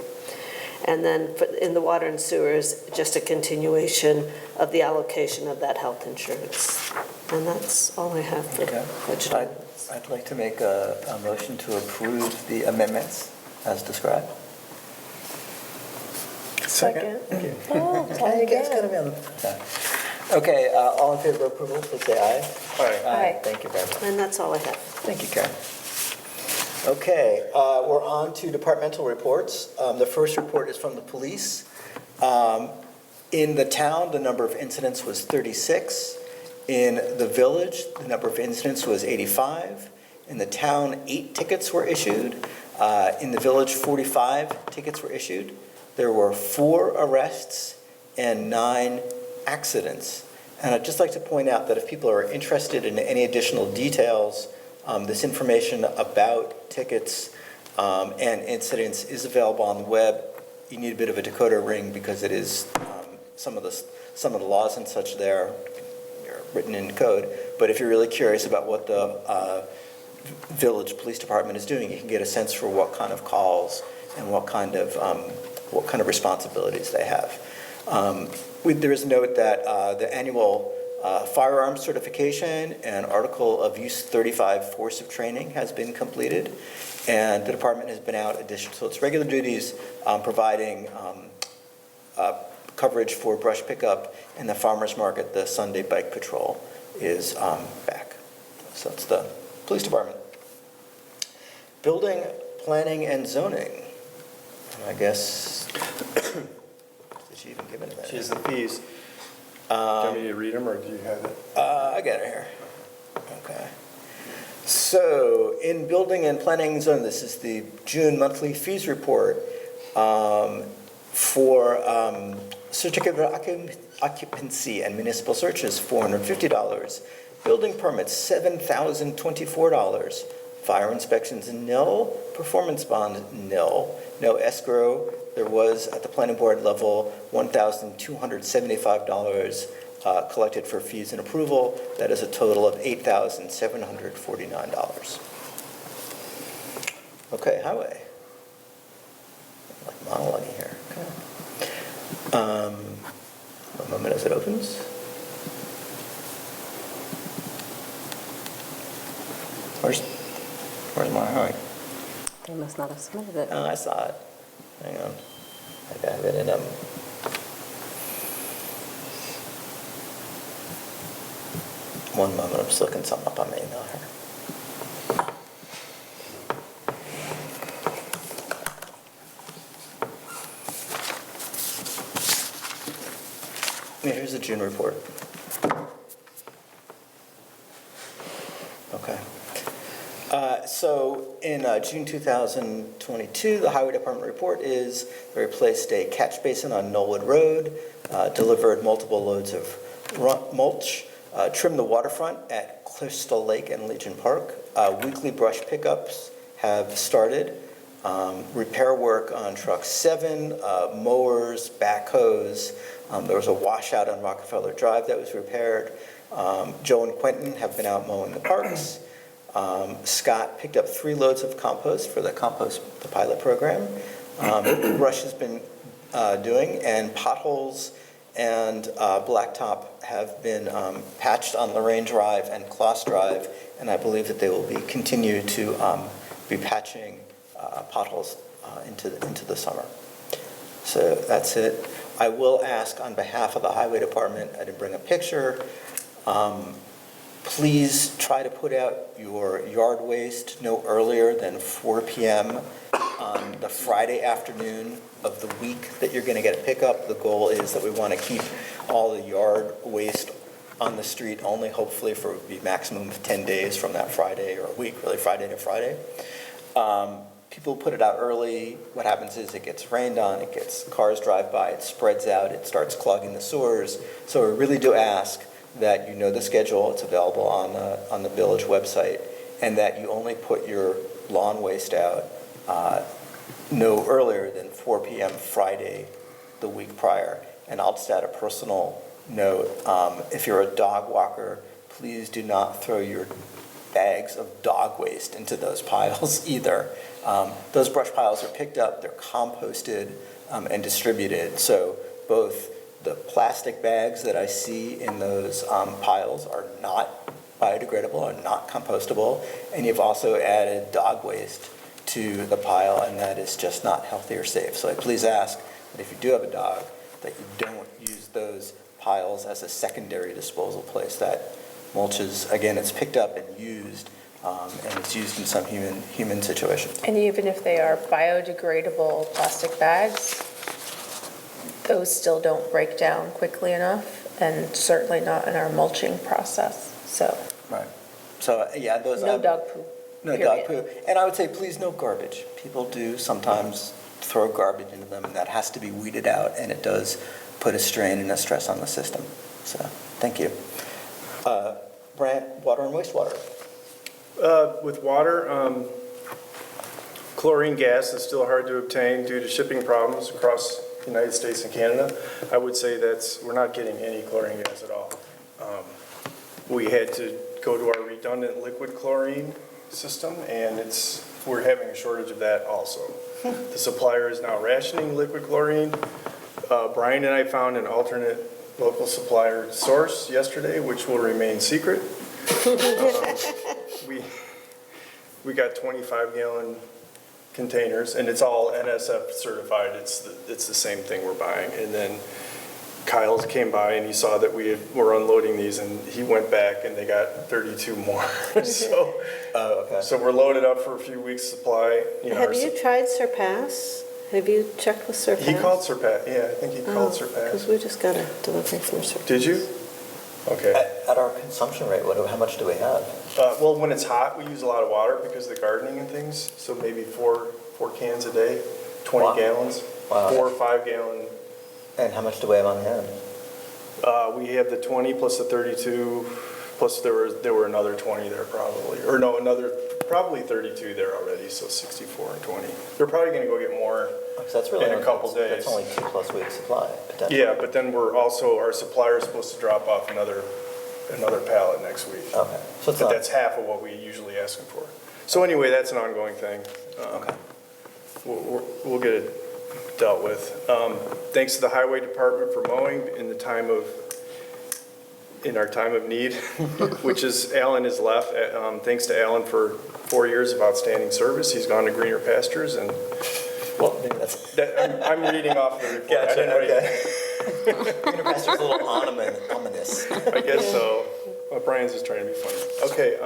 And then in the water and sewers, just a continuation of the allocation of that health insurance. And that's all I have for budget. I'd like to make a motion to approve the amendments as described. Second. Thank you. Oh, Okay, you guys gotta be on the- Okay, all in favor of approval, please say aye. Aye. Thank you very much. And that's all I have. Thank you, Karen. Okay, we're on to departmental reports. The first report is from the police. In the town, the number of incidents was 36. In the village, the number of incidents was 85. In the town, 8 tickets were issued. In the village, 45 tickets were issued. There were 4 arrests and 9 accidents. And I'd just like to point out that if people are interested in any additional details, this information about tickets and incidents is available on the web. You need a bit of a decoder ring because it is some of the laws and such there are written in code. But if you're really curious about what the village police department is doing, you can get a sense for what kind of calls and what kind of responsibilities they have. There is a note that the annual firearms certification and Article of Use 35 force of training has been completed, and the department has been out additional to its regular duties, providing coverage for brush pickup in the farmers market. The Sunday bike patrol is back. So it's the police department. Building, planning, and zoning. I guess, did she even give it a minute? She's the fees. Do you want me to read them, or do you have it? I got it here. Okay. So, in building and planning zone, this is the June monthly fees report for certificate of occupancy and municipal searches, $450. Building permits, $7,024. Fire inspections, nil, Performance bond, nil. No escrow. There was, at the planning board level, $1,275 collected for fees and approval. That is a total of $8,749. Okay, highway. Like monologuing here. Okay. One moment as it opens. Where's my highway? They must not have submitted it. Oh, I saw it. Hang on. I have it in one moment. I'm just looking something up on my email here. Yeah, here's the June report. Okay. So in June 2022, the Highway Department report is they replaced a catch basin on Knollwood Road, delivered multiple loads of mulch, trimmed the waterfront at Crystal Lake and Legion Park. Weekly brush pickups have started. Repair work on truck 7, mowers, backhoes. There was a washout on Rockefeller Drive that was repaired. Joe and Quentin have been out mowing the parks. Scott picked up 3 loads of compost for the pilot program. Rush has been doing, and potholes and blacktop have been patched on Lorraine Drive and Kloss Drive, and I believe that they will be continue to be patching potholes into the summer. So that's it. I will ask on behalf of the Highway Department, I didn't bring a picture, please try to put out your yard waste no earlier than 4 p.m. on the Friday afternoon of the week that you're going to get a pickup. The goal is that we want to keep all the yard waste on the street only, hopefully for a maximum of 10 days from that Friday, or a week, really Friday to Friday. People put it out early. What happens is it gets rained on, cars drive by, it spreads out, it starts clogging the sewers. So we really do ask that you know the schedule, it's available on the village website, and that you only put your lawn waste out no earlier than 4 p.m. Friday the week prior. And I'll just add a personal note, if you're a dog walker, please do not throw your bags of dog waste into those piles either. Those brush piles are picked up, they're composted and distributed. So both the plastic bags that I see in those piles are not biodegradable, are not compostable, and you've also added dog waste to the pile, and that is just not healthy or safe. So I please ask that if you do have a dog, that you don't use those piles as a secondary disposal place. That mulches, again, it's picked up and used, and it's used in some human situations. And even if they are biodegradable plastic bags, those still don't break down quickly enough, and certainly not in our mulching process, so. Right. So, yeah, those. No dog poo. No dog poo. And I would say, please, no garbage. People do sometimes throw garbage into them, and that has to be weeded out, and it does put a strain and a stress on the system. So, thank you. Brant, water and wastewater. With water, chlorine gas is still hard to obtain due to shipping problems across the United States and Canada. I would say we're not getting any chlorine gas at all. We had to go to our redundant liquid chlorine system, and we're having a shortage of that also. The supplier is now rationing liquid chlorine. Brian and I found an alternate local supplier source yesterday, which will remain secret. We got 25-gallon containers, and it's all NSF certified. It's the same thing we're buying. And then Kyle came by and he saw that were unloading these, and he went back and they got 32 more. So, okay. So we're loaded up for a few weeks' supply. Have you tried Surpass? Have you checked with Surpass? He called Surpass. Yeah, I think he called Surpass. Because we just got a delivery from Surpass. Did you? Okay. At our consumption rate, how much do we have? Well, when it's hot, we use a lot of water because of the gardening and things. So maybe four cans a day, 20 gallons, Wow. 4 or 5 gallon. And how much do we have on hand? We have the 20 plus the 32, plus there were another 20 there probably, or no, another probably 32 there already, so 64 and 20. They're probably gonna go get more. So that's really. In a couple That's days. only 2+ weeks supply, potentially. Yeah, but then we're also, our supplier's supposed to drop off another pallet next week. Okay. So it's But not. that's half of what we usually ask them for. So anyway, that's an ongoing thing. Okay. We'll get it dealt with. Thanks to the highway department for mowing in our time of need, which is Alan has left. Thanks to Alan for 4 years of outstanding service. He's gone to greener pastures, and Well, maybe that's. I'm reading off the report. I Gotcha, didn't write it. okay. Interpaster's a little ominous. I guess so. Well, Brian's just trying to be funny. Okay,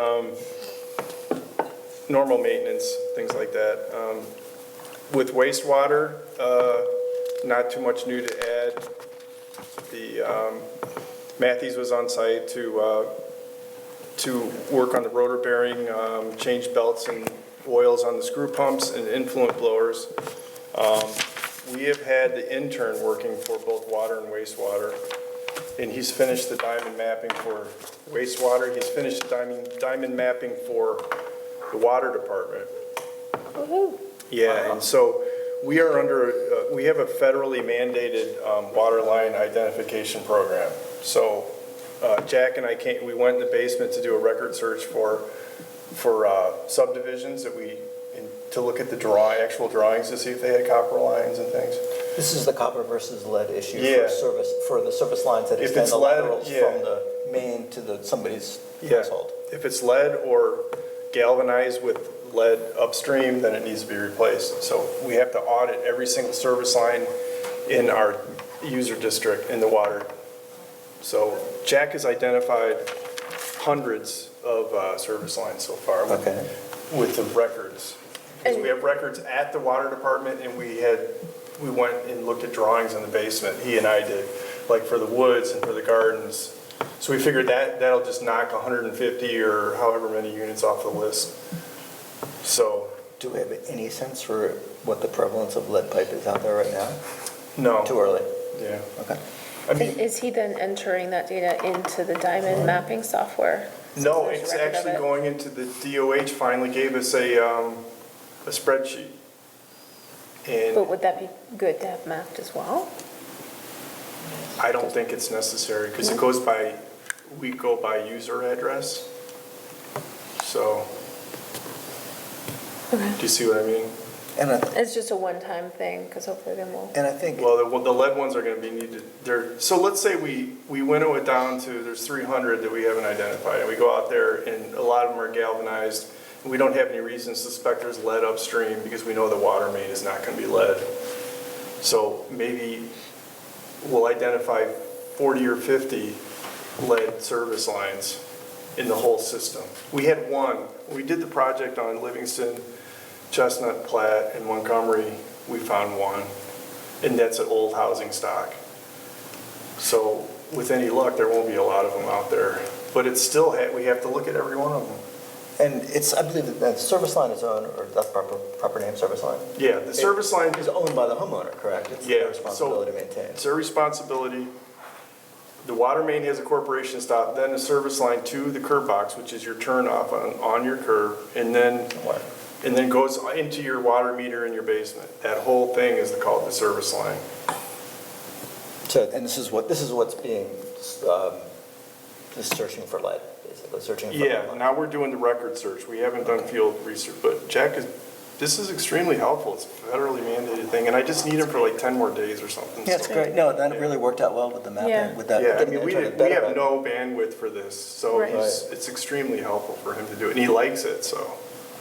normal maintenance, things like that. With wastewater, not too much new to add. Matthews was on site to work on the rotor bearing, change belts and oils on the screw pumps and influent blowers. We have had the intern working for both water and wastewater, and he's finished the diamond mapping for wastewater. He's finished the diamond mapping for the water department. Woohoo. Yeah, and so we are we have a federally mandated water line identification program. So Jack and I we went in the basement to do a record search for subdivisions to look at the actual drawings to see if they had copper lines and things. This is the copper versus lead issue Yeah. for the service lines that If extend it's the lead, laterals yeah. from the main to somebody's Yeah. household. If it's lead or galvanized with lead upstream, then it needs to be replaced. So we have to audit every single service line in our user district in the water. So Jack has identified hundreds of service lines so far with the records. 'Cause we have records at the water department, and we went and looked at drawings in the basement, he and I did, like for the woods and for the gardens. So we figured that'll just knock 150 or however many units off the list. So, Do we have any sense for what the prevalence of lead pipe is out there right now? no. Too early. Yeah. Okay. I mean, Is he then entering that data into the diamond mapping software? no, There's it's a record of actually it? going into the DOH finally gave us a spreadsheet. But And would that be good to have mapped as well? I don't think it's necessary because we go by user address. So, do you see what I mean? And It's just a one-time thing, because hopefully then we'll. I think. Well, the lead ones are going to be needed. So let's say we winnow it down to, there's 300 that we haven't identified, and we go out there, and a lot of them are galvanized, and we don't have any reason to suspect there's lead upstream because we know the water main is not going to be lead. So maybe we'll identify 40 or 50 lead service lines in the whole system. We had one. We did the project on Livingston, Chestnut, Platte, and Montgomery. We found one, and that's an old housing stock. So with any luck, there won't be a lot of them out there. But it's still, we have to look at every one of them. And I believe that the service line is owned, or that's proper name, service line? Yeah, the service line Is owned by the homeowner, correct? It's Yeah, their responsibility to so maintain. it's their responsibility. The water main has a corporation stop, then the service line to the curb box, which is your turn off on your curb, and then goes into your water meter in your basement. That whole thing is called the service line. So, and this is what's being, just searching for lead, basically, searching for lead. Yeah, now we're doing the record search. We haven't done field research, but this is extremely helpful. It's a federally mandated thing, and I just need him for like 10 more days or something. Yeah, it's great. No, that really worked out well with the mapping, Yeah. with that. Yeah, I getting mean, the we internet have better. no bandwidth for this, so Right. it's extremely helpful for him to do it, and he likes it, so.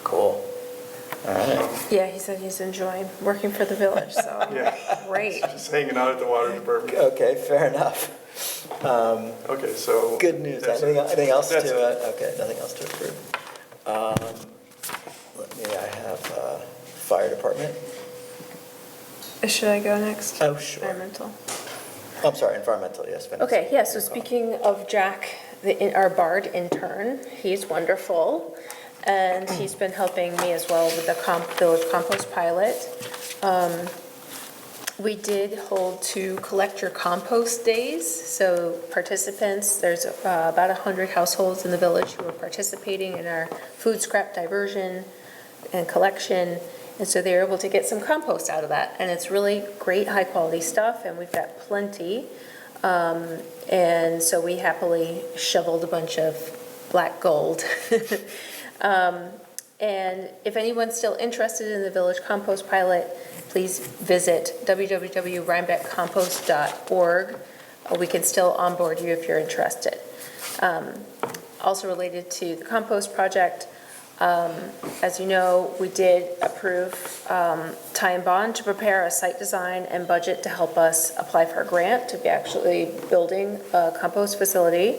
Cool. All right. Yeah, he said he's enjoying working for the village, so. Yeah. Great. Just hanging out at the water department. Okay, fair enough. Okay, so. Good news. that's it. Anything else That's it. to, okay, nothing else to approve. I have fire department. Should I go next? Oh, sure. Environmental. I'm sorry, environmental, yes. Vanessa. Okay, yeah, so speaking of Jack, our BARD intern, he's wonderful, and he's been helping me as well with the village compost pilot. We did hold 2 collect your compost days, so participants, there's about 100 households in the village who are participating in our food scrap diversion and collection, and so they're able to get some compost out of that, and it's really great, high-quality stuff, and we've got plenty, and so we happily shoveled a bunch of black gold. And if anyone's still interested in the village compost pilot, please visit www.rhinebeckcompost.org. We can still onboard you if you're interested. Also related to the compost project, as you know, we did approve Ty and Bond to prepare a site design and budget to help us apply for a grant to be actually building a compost facility.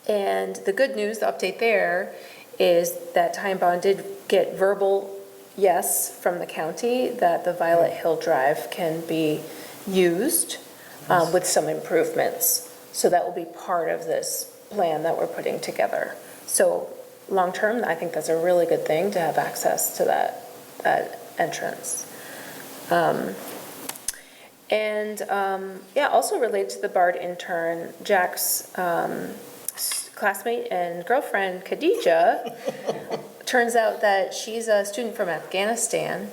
And the good news, the update there, is that Ty and Bond did get verbal yes from the county that the Violet Hill Drive can be used with some improvements. So that will be part of this plan that we're putting together. So long-term, I think that's a really good thing to have access to that entrance. Also related to the BARD intern, Jack's classmate and girlfriend, Khadija, turns out that she's a student from Afghanistan,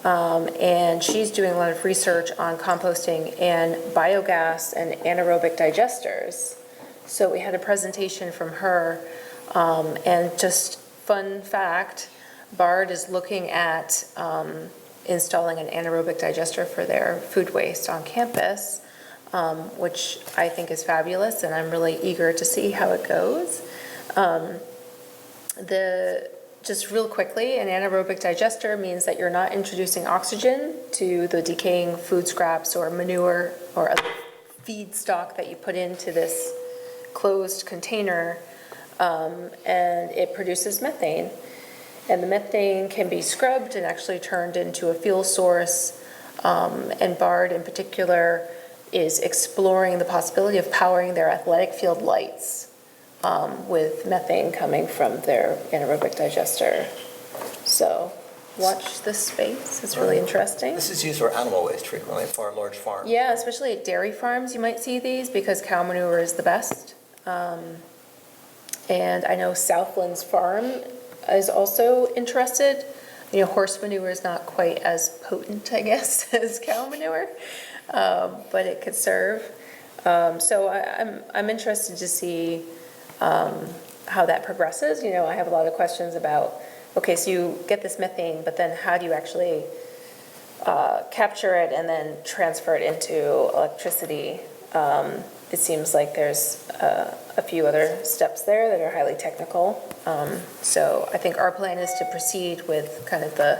and she's doing a lot of research on composting and biogas and anaerobic digesters. So we had a presentation from her, and just fun fact, BARD is looking at installing an anaerobic digester for their food waste on campus, which I think is fabulous, and I'm really eager to see how it goes. Just real quickly, an anaerobic digester means that you're not introducing oxygen to the decaying food scraps or manure or other feedstock that you put into this closed container, and it produces methane. And the methane can be scrubbed and actually turned into a fuel source, and BARD in particular is exploring the possibility of powering their athletic field lights with methane coming from their anaerobic digester. So watch this space, it's really interesting. This is used for animal waste frequently for large farms. Yeah, especially at dairy farms you might see these because cow manure is the best. And I know Southland's Farm is also interested. You know, horse manure is not quite as potent, I guess, as cow manure, but it could serve. So I'm interested to see how that progresses. You know, I have a lot of questions about, okay, so you get this methane, but then how do you actually capture it and then transfer it into electricity? It seems like there's a few other steps there that are highly technical. So I think our plan is to proceed with kind of the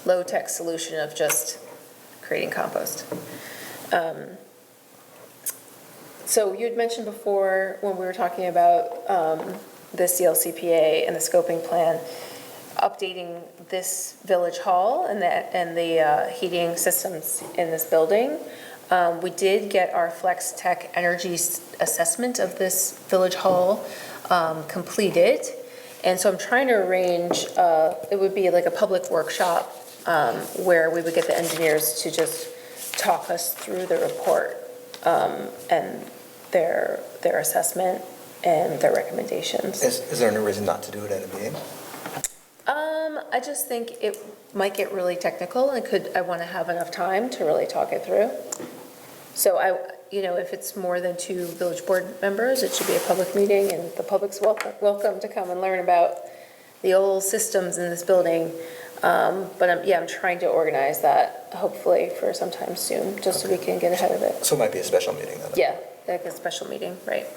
low-tech solution of just creating compost. So you had mentioned before when we were talking about the CLCPA and the scoping plan, updating this village hall and the heating systems in this building. We did get our Flex Tech energy assessment of this village hall completed. And so I'm trying to arrange, it would be like a public workshop where we would get the engineers to just talk us through the report and their assessment and their recommendations. Is there any reason not to do it at a meeting? I just think it might get really technical and I want to have enough time to really talk it through. So if it's more than 2 village board members, it should be a public meeting and the public's welcome to come and learn about the old systems in this building. But I'm trying to organize that hopefully for sometime soon, just so we can get ahead of it. So it might be a special meeting then? Yeah, like a special meeting, right.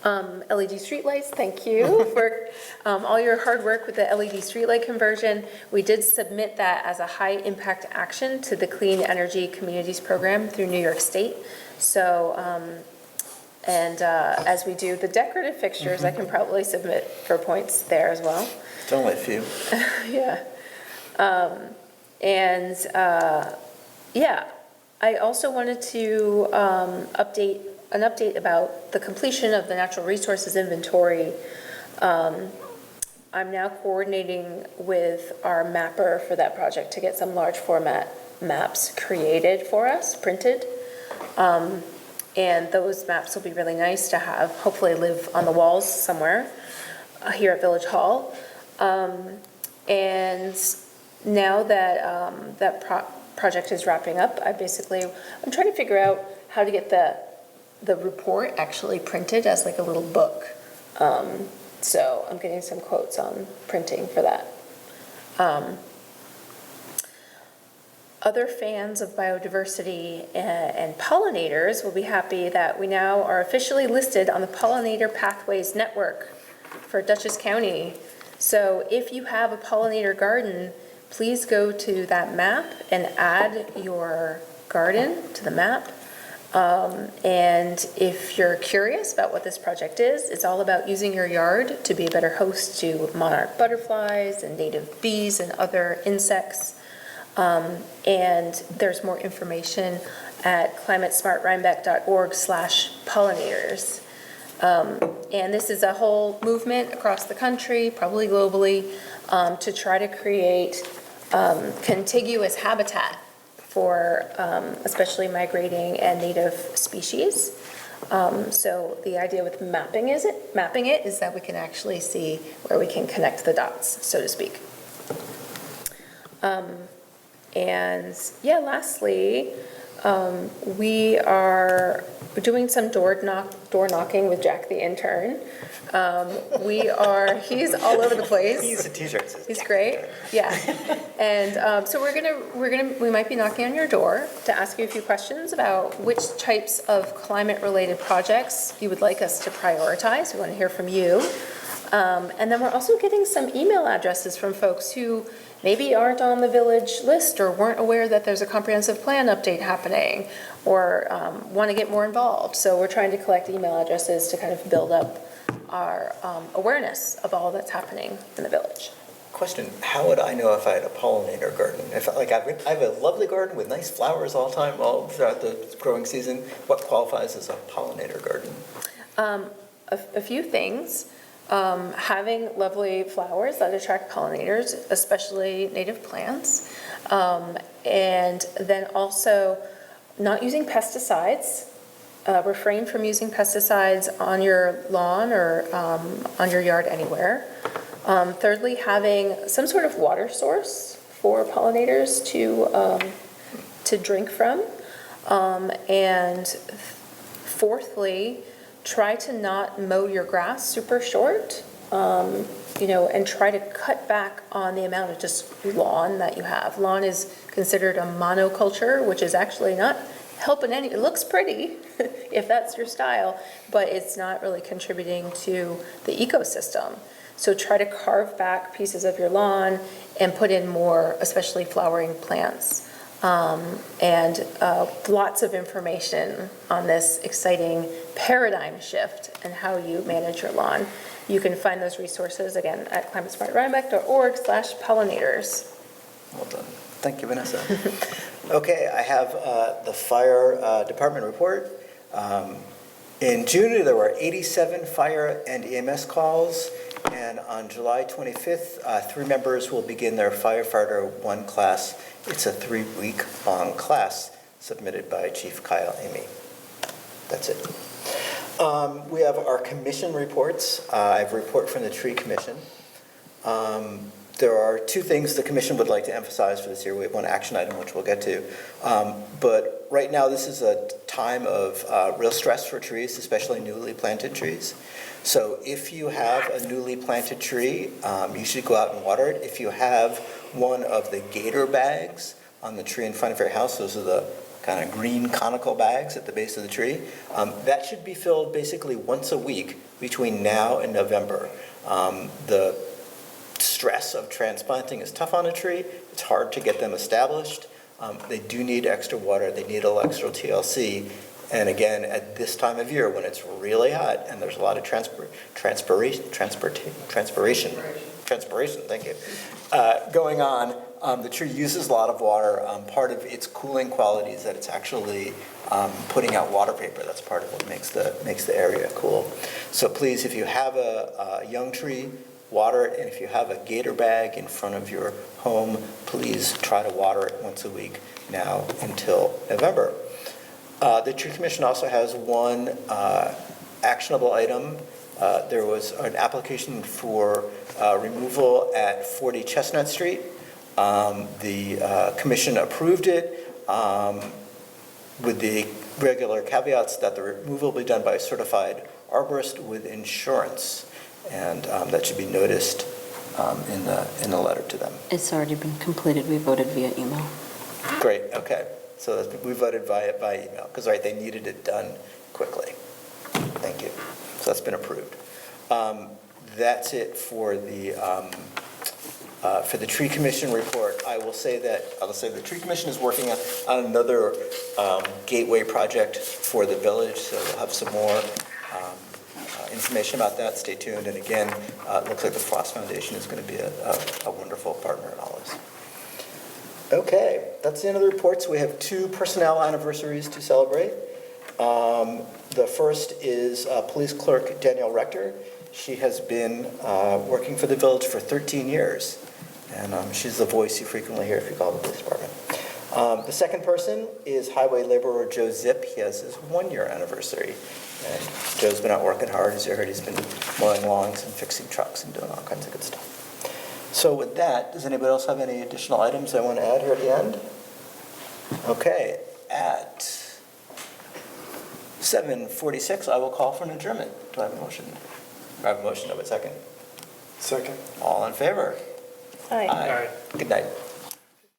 LED streetlights, thank you for all your hard work with the LED streetlight conversion. We did submit that as a high impact action to the Clean Energy Communities Program through New York State. So, as we do the decorative fixtures, I can probably submit for points there as well. It's only a few. Yeah. I also wanted to update about the completion of the natural resources inventory I'm now coordinating with our mapper for that project to get some large format maps created for us, printed. And those maps will be really nice to have, hopefully live on the walls somewhere here at Village Hall. And now that project is wrapping up, I'm trying to figure out how to get the report actually printed as like a little book. So I'm getting some quotes on printing for that. Other fans of biodiversity and pollinators will be happy that we now are officially listed on the Pollinator Pathways Network for Dutchess County. So if you have a pollinator garden, please go to that map and add your garden to the map. And if you're curious about what this project is, it's all about using your yard to be a better host to monarch butterflies and native bees and other insects. And there's more information at climatesmartrhinebeck.org/pollinators. And this is a whole movement across the country, probably globally, to try to create contiguous habitat for especially migrating and native species. So the idea with mapping it is that we can actually see where we can connect the dots, so to speak. And yeah, lastly, we are doing some door knocking with Jack the intern. He's all over the place. He's a t-shirt. He's great, yeah. And so we might be knocking on your door to ask you a few questions about which types of climate-related projects you would like us to prioritize. We want to hear from you. And then we're also getting some email addresses from folks who maybe aren't on the village list or weren't aware that there's a comprehensive plan update happening or want to get more involved. So we're trying to collect email addresses to kind of build up our awareness of all that's happening in the village. Question, how would I know if I had a pollinator garden? If I have a lovely garden with nice flowers all throughout the growing season, what qualifies as a pollinator garden? A few things. Having lovely flowers that attract pollinators, especially native plants, and then also not using pesticides. Refrain from using pesticides on your lawn or on your yard anywhere. Thirdly, having some sort of water source for pollinators to drink from. And fourthly, try to not mow your grass super short, and try to cut back on the amount of just lawn that you have. Lawn is considered a monoculture, which is actually not helping it looks pretty if that's your style, but it's not really contributing to the ecosystem. So try to carve back pieces of your lawn and put in more, especially flowering plants. And lots of information on this exciting paradigm shift and how you manage your lawn. You can find those resources again at climatesmartrhinebeck.org/pollinators. Well done. Thank you, Vanessa. Okay, I have the fire department report. In June, there were 87 fire and EMS calls, and on July 25th, 3 members will begin their firefighter 1 class. It's a 3-week-long class submitted by Chief Kyle Amy. That's it. We have our commission reports. I have a report from the Tree Commission. There are 2 things the commission would like to emphasize for this year. We have 1 action item, which we'll get to. But right now, this is a time of real stress for trees, especially newly planted trees. So if you have a newly planted tree, you should go out and water it. If you have one of the gator bags on the tree in front of your house, those are the kind of green conical bags at the base of the tree, that should be filled basically once a week between now and November. The stress of transplanting is tough on a tree. It's hard to get them established. They do need extra water. They need a little extra TLC. And again, at this time of year when it's really hot and there's a lot of transpiration, thank you, going on, the tree uses a lot of water. Part of its cooling quality is that it's actually putting out water vapor. That's part of what makes the area cool. So please, if you have a young tree, water it, and if you have a gator bag in front of your home, please try to water it once a week now until November. The Tree Commission also has one actionable item. There was an application for removal at 40 Chestnut Street. The commission approved it with the regular caveats that the removal will be done by a certified arborist with insurance, and that should be noticed in the letter to them. It's already been completed. We voted via email. Great, okay. So we voted by email, because, right, they needed it done quickly. Thank you. So that's been approved. That's it for the Tree Commission report. I will say the Tree Commission is working on another gateway project for the village, so we'll have some more information about that. Stay tuned. And again, it looks like the Frost Foundation is going to be a wonderful partner in all this. Okay, that's the end of the reports. We have 2 personnel anniversaries to celebrate. The first is Police Clerk Danielle Rector. She has been working for the village for 13 years, and she's the voice you frequently hear if you call the police department. The second person is Highway Laborer Joe Zip. He has his 1-year anniversary, and Joe's been out working hard. As you heard, he's been mowing lawns and fixing trucks and doing all kinds of good stuff. So with that, does anybody else have any additional items they want to add here at the end? Okay, at 7:46, I will call for an adjournment. Do I have a motion? I have a motion, do I have a second? Second. All in favor? Aye. Aye. Good night.